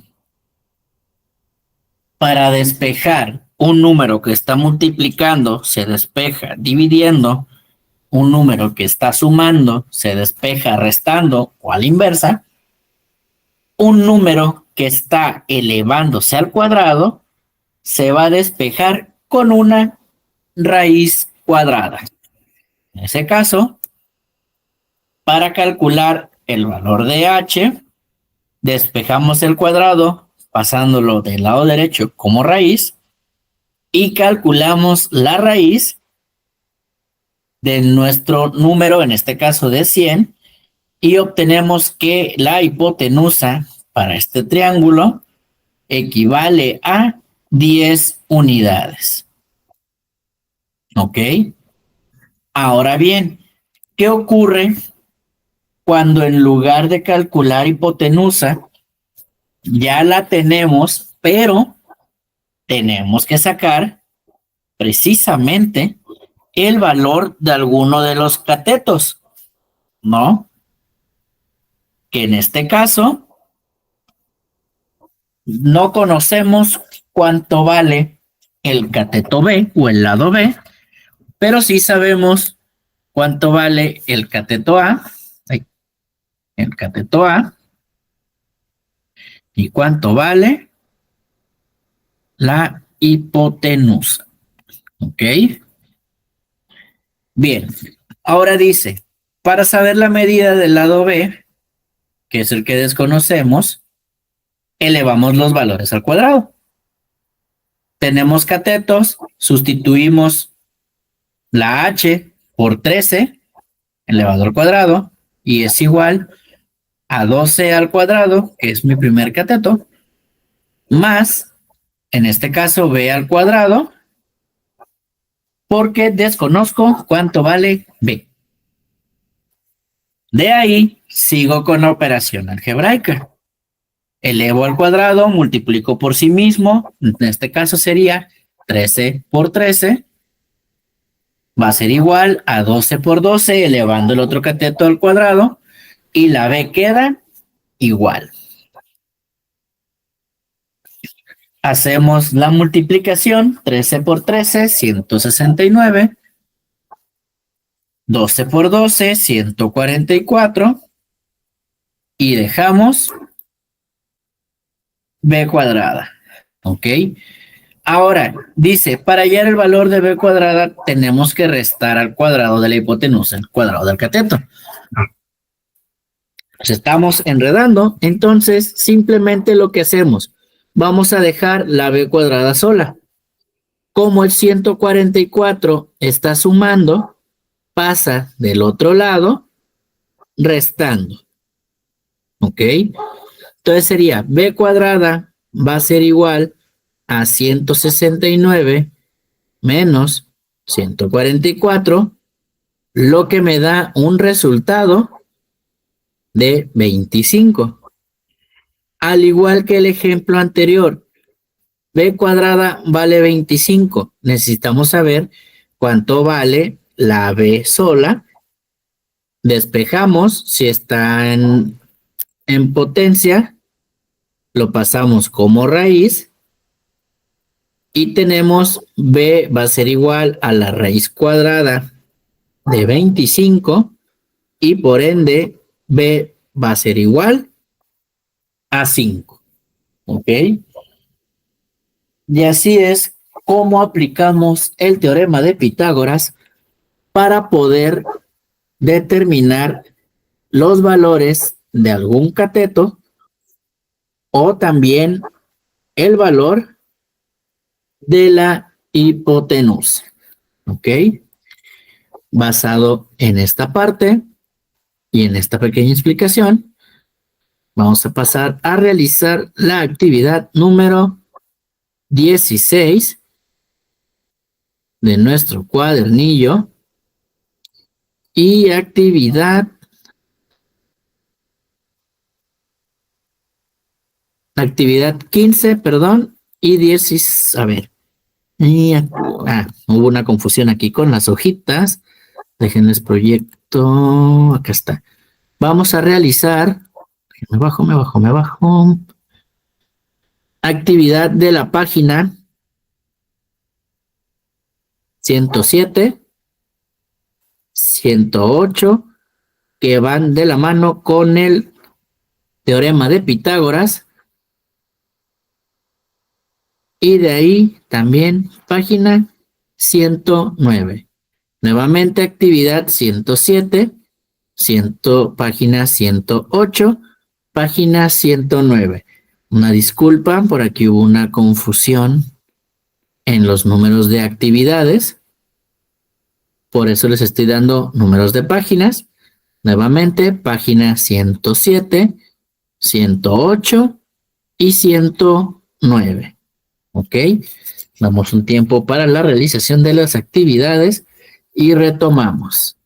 para despejar un número que está multiplicando, se despeja dividiendo, un número que está sumando, se despeja restando o a la inversa, un número que está elevándose al cuadrado se va a despejar con una raíz cuadrada. En ese caso, para calcular el valor de h, despejamos el cuadrado pasándolo del lado derecho como raíz y calculamos la raíz de nuestro número, en este caso de 100, y obtenemos que la hipotenusa para este triángulo equivale a 10 unidades. ¿Ok? Ahora bien, ¿qué ocurre cuando en lugar de calcular hipotenusa ya la tenemos, pero tenemos que sacar precisamente el valor de alguno de los catetos, ¿no? Que en este caso no conocemos cuánto vale el cateto B o el lado B, pero sí sabemos cuánto vale el cateto A, y cuánto vale la hipotenusa. ¿Ok? Bien, ahora dice, para saber la medida del lado B, que es el que desconocemos, elevamos los valores al cuadrado. Tenemos catetos, sustituimos la h por 13 elevado al cuadrado y es igual a 12 al cuadrado, que es mi primer cateto, más, en este caso, b al cuadrado, porque desconozco cuánto vale b. De ahí sigo con la operación algebraica. Elevo al cuadrado, multiplico por sí mismo, en este caso sería 13 por 13, va a ser igual a 12 por 12, elevando el otro cateto al cuadrado, y la b queda igual. Hacemos la multiplicación, 13 por 13, 169, 12 por 12, 144, y dejamos b cuadrada, ¿ok? Ahora, dice, para hallar el valor de b cuadrada, tenemos que restar al cuadrado de la hipotenusa, el cuadrado del cateto. Nos estamos enredando, entonces simplemente lo que hacemos, vamos a dejar la b cuadrada sola. Como el 144 está sumando, pasa del otro lado, restando. ¿Ok? Entonces sería b cuadrada va a ser igual a 169 menos 144, lo que me da un resultado de 25. Al igual que el ejemplo anterior, b cuadrada vale 25. Necesitamos saber cuánto vale la b sola. Despejamos si está en potencia, lo pasamos como raíz y tenemos b va a ser igual a la raíz cuadrada de 25 y por ende b va a ser igual a 5. ¿Ok? Y así es como aplicamos el teorema de Pitágoras para poder determinar los valores de algún cateto o también el valor de la hipotenusa. ¿Ok? Basado en esta parte y en esta pequeña explicación, vamos a pasar a realizar la actividad número 16 de nuestro cuadernillo y actividad 15, perdón, y 16, a ver, hubo una confusión aquí con las hojitas. Déjenles proyecto, acá está. Vamos a realizar, me bajo. Actividad de la página 107, 108, que van de la mano con el teorema de Pitágoras. Y de ahí también página 109. Nuevamente actividad 107, página 108, página 109. Una disculpa, por aquí hubo una confusión en los números de actividades. Por eso les estoy dando números de páginas. Nuevamente, página 107, 108 y 109. ¿Ok? Damos un tiempo para la realización de las actividades y retomamos.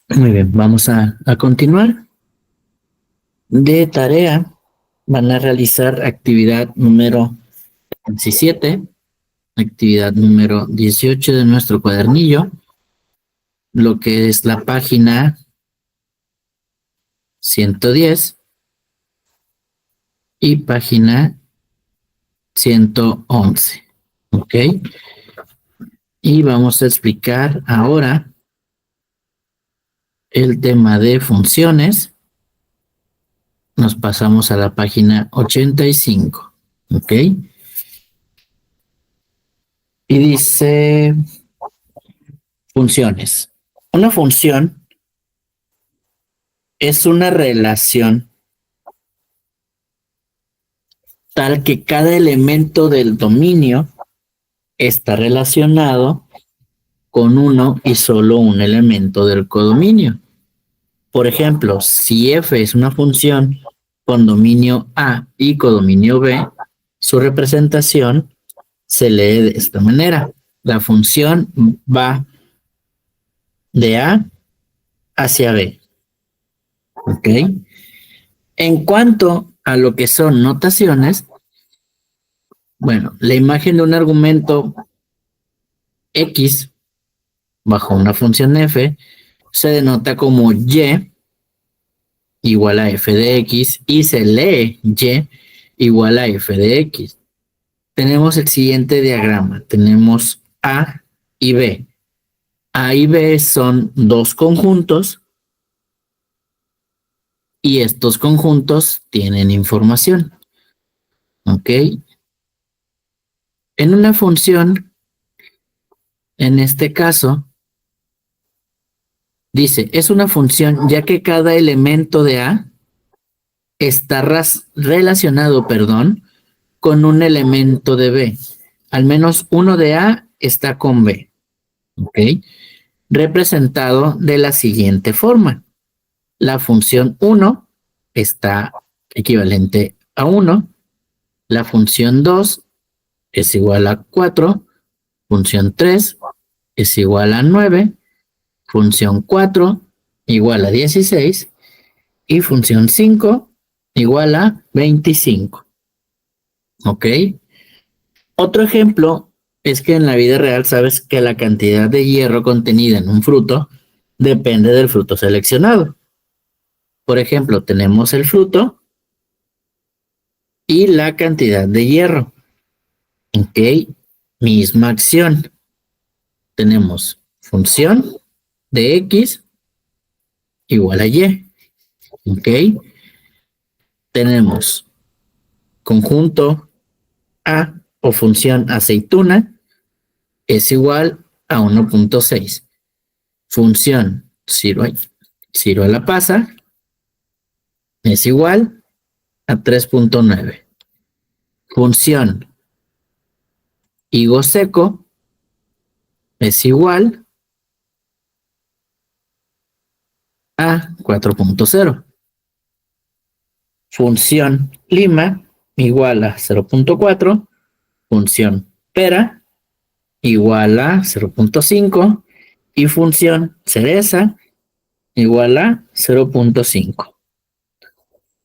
Muy bien, vamos a continuar. De tarea van a realizar actividad número 17, actividad número 18 de nuestro cuadernillo, lo que es la página 110 y página 111. ¿Ok? Y vamos a explicar ahora el tema de funciones. Nos pasamos a la página 85. ¿Ok? Y dice funciones. Una función es una relación tal que cada elemento del dominio está relacionado con uno y solo un elemento del codominio. Por ejemplo, si f es una función con dominio A y codominio B, su representación se lee de esta manera. La función va de A hacia B. ¿Ok? En cuanto a lo que son notaciones, bueno, la imagen de un argumento X bajo una función f se denota como y igual a f de x y se lee y igual a f de x. Tenemos el siguiente diagrama. Tenemos A y B. A y B son dos conjuntos y estos conjuntos tienen información. ¿Ok? En una función, en este caso, dice, es una función ya que cada elemento de A está relacionado, con un elemento de B. Al menos uno de A está con B. ¿Ok? Representado de la siguiente forma. La función 1 está equivalente a 1. La función 2 es igual a 4. Función 3 es igual a 9. Función 4 igual a 16. Y función 5 igual a 25. ¿Ok? Otro ejemplo es que en la vida real sabes que la cantidad de hierro contenida en un fruto depende del fruto seleccionado. Por ejemplo, tenemos el fruto y la cantidad de hierro. ¿Ok? Misma acción. Tenemos función de x igual a y. ¿Ok? Tenemos conjunto A o función aceituna es igual a 1.6. Función ciruela pasa es igual a 3.9. Función higo seco es igual a 4.0. Función lima igual a 0.4. Función pera igual a 0.5. Y función cereza igual a 0.5.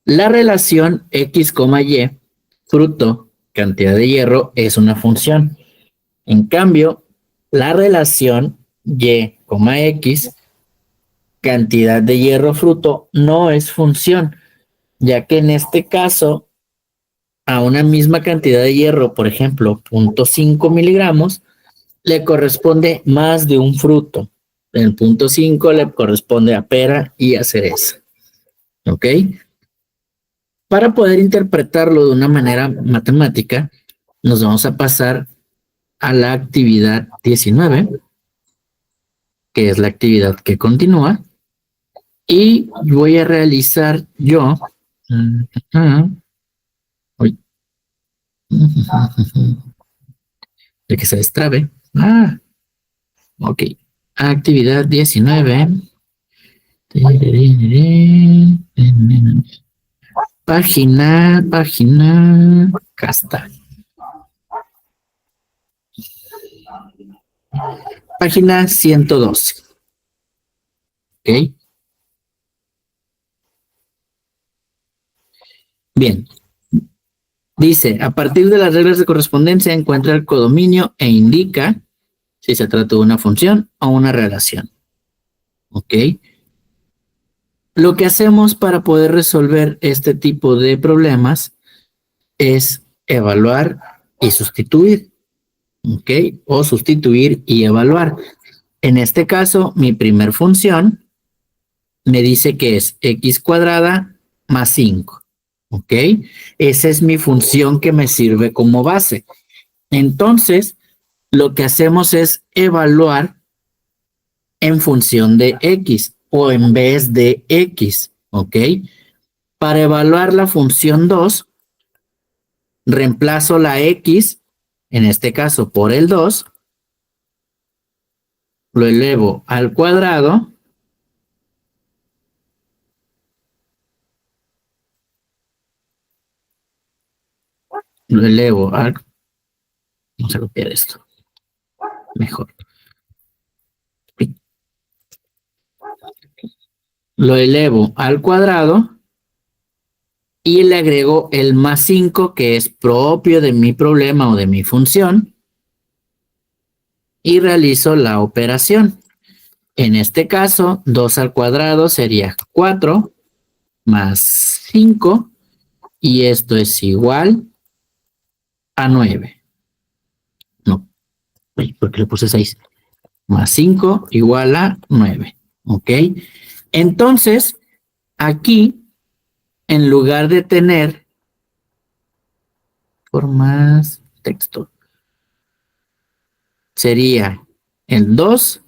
La relación x, y, fruto, cantidad de hierro, es una función. En cambio, la relación y, x, cantidad de hierro fruto, no es función, ya que en este caso, a una misma cantidad de hierro, por ejemplo, 0.5 miligramos, le corresponde más de un fruto. El 0.5 le corresponde a pera y a cereza. ¿Ok? Para poder interpretarlo de una manera matemática, nos vamos a pasar a la actividad 19, que es la actividad que continúa, y voy a realizar yo, uy, de que se destrabe, ok, actividad 19, acá está, página 112. ¿Ok? Bien. Dice, a partir de las reglas de correspondencia encuentra el codominio e indica si se trata de una función o una relación. ¿Ok? Lo que hacemos para poder resolver este tipo de problemas es evaluar y sustituir. ¿Ok? O sustituir y evaluar. En este caso, mi primer función me dice que es x cuadrada más 5. ¿Ok? Esa es mi función que me sirve como base. Entonces, lo que hacemos es evaluar en función de x o en vez de x. ¿Ok? Para evaluar la función 2, reemplazo la x, en este caso por el 2, lo elevo al cuadrado, lo elevo al... Vamos a copiar esto, mejor. Lo elevo al cuadrado y le agrego el más 5 que es propio de mi problema o de mi función y realizo la operación. En este caso, 2 al cuadrado sería 4 más 5 y esto es igual a 9. No, ¿por qué le puse 6? Más 5 igual a 9. ¿Ok? Entonces, aquí, en lugar de tener por más texto, sería el 2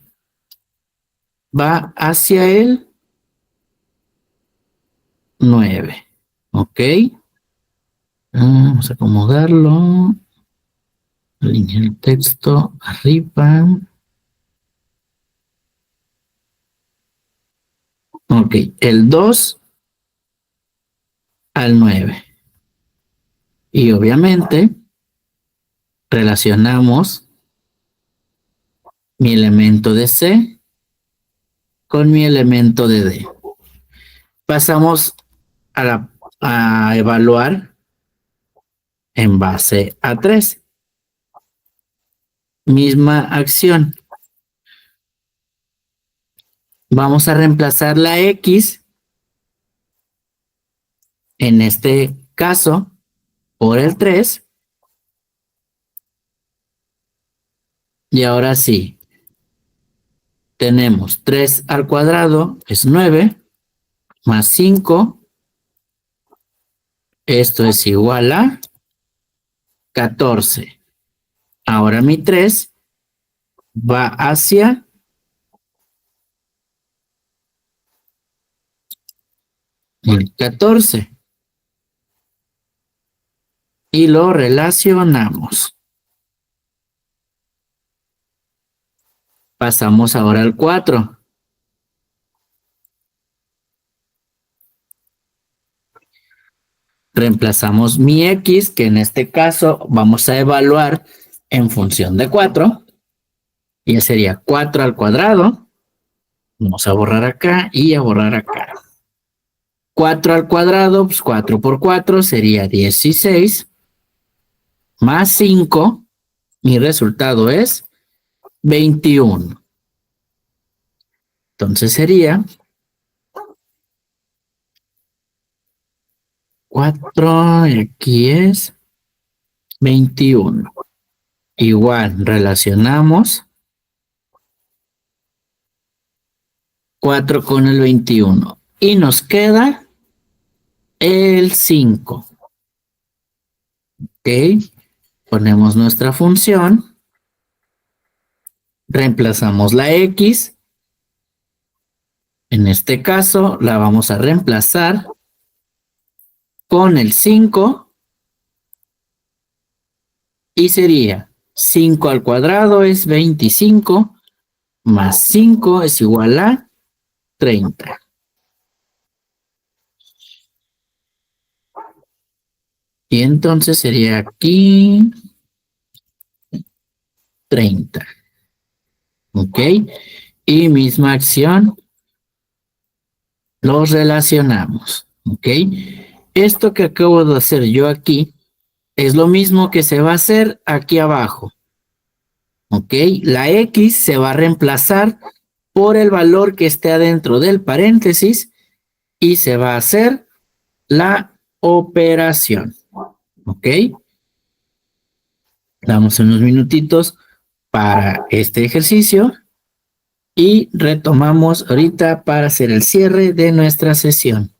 va hacia el 9. ¿Ok? Vamos a acomodarlo. Alinear el texto arriba. Ok, el 2 al 9. Y obviamente relacionamos mi elemento de C con mi elemento de D. Pasamos a evaluar en base a 3. Misma acción. Vamos a reemplazar la X, en este caso, por el 3. Y ahora sí, tenemos 3 al cuadrado es 9, más 5. Esto es igual a 14. Ahora mi 3 va hacia el 14 y lo relacionamos. Pasamos ahora al 4. Reemplazamos mi X, que en este caso vamos a evaluar en función de 4. Y ya sería 4 al cuadrado. Vamos a borrar acá y a borrar acá. 4 al cuadrado, pues 4 por 4 sería 16. Más 5, mi resultado es 21. Entonces sería 4, y aquí es 21. Igual, relacionamos 4 con el 21. Y nos queda el 5. Ok. Ponemos nuestra función. Reemplazamos la X. En este caso, la vamos a reemplazar con el 5. Y sería 5 al cuadrado es 25. Más 5 es igual a 30. Y entonces sería aquí 30. ¿Ok? Y misma acción los relacionamos, ¿ok? Esto que acabo de hacer yo aquí es lo mismo que se va a hacer aquí abajo, ¿ok? La X se va a reemplazar por el valor que esté adentro del paréntesis y se va a hacer la operación, ¿ok? Damos unos minutitos para este ejercicio y retomamos ahorita para hacer el cierre de nuestra sesión.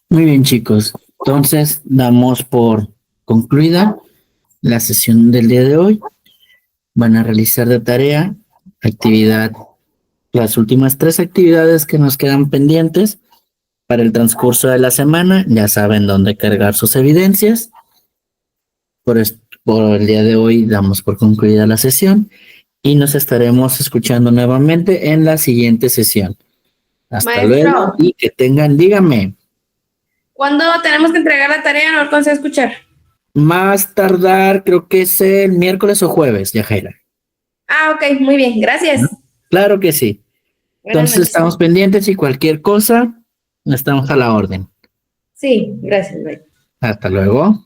Muy bien, chicos. Entonces, damos por concluida la sesión del día de hoy. Van a realizar de tarea actividad, las últimas 3 actividades que nos quedan pendientes para el transcurso de la semana. Ya saben dónde cargar sus evidencias. Por el día de hoy damos por concluida la sesión y nos estaremos escuchando nuevamente en la siguiente sesión. Hasta luego Maestro, y que tengan, dígame, ¿cuándo tenemos que entregar la tarea? No alcancé a escuchar. más tardar, creo que es el miércoles o jueves, Yajaira. Ah, ok, muy bien, ¿No? gracias. Claro que sí. Buenas Entonces noches. estamos pendientes y cualquier cosa, estamos a la orden. Sí, gracias, bye. Hasta luego.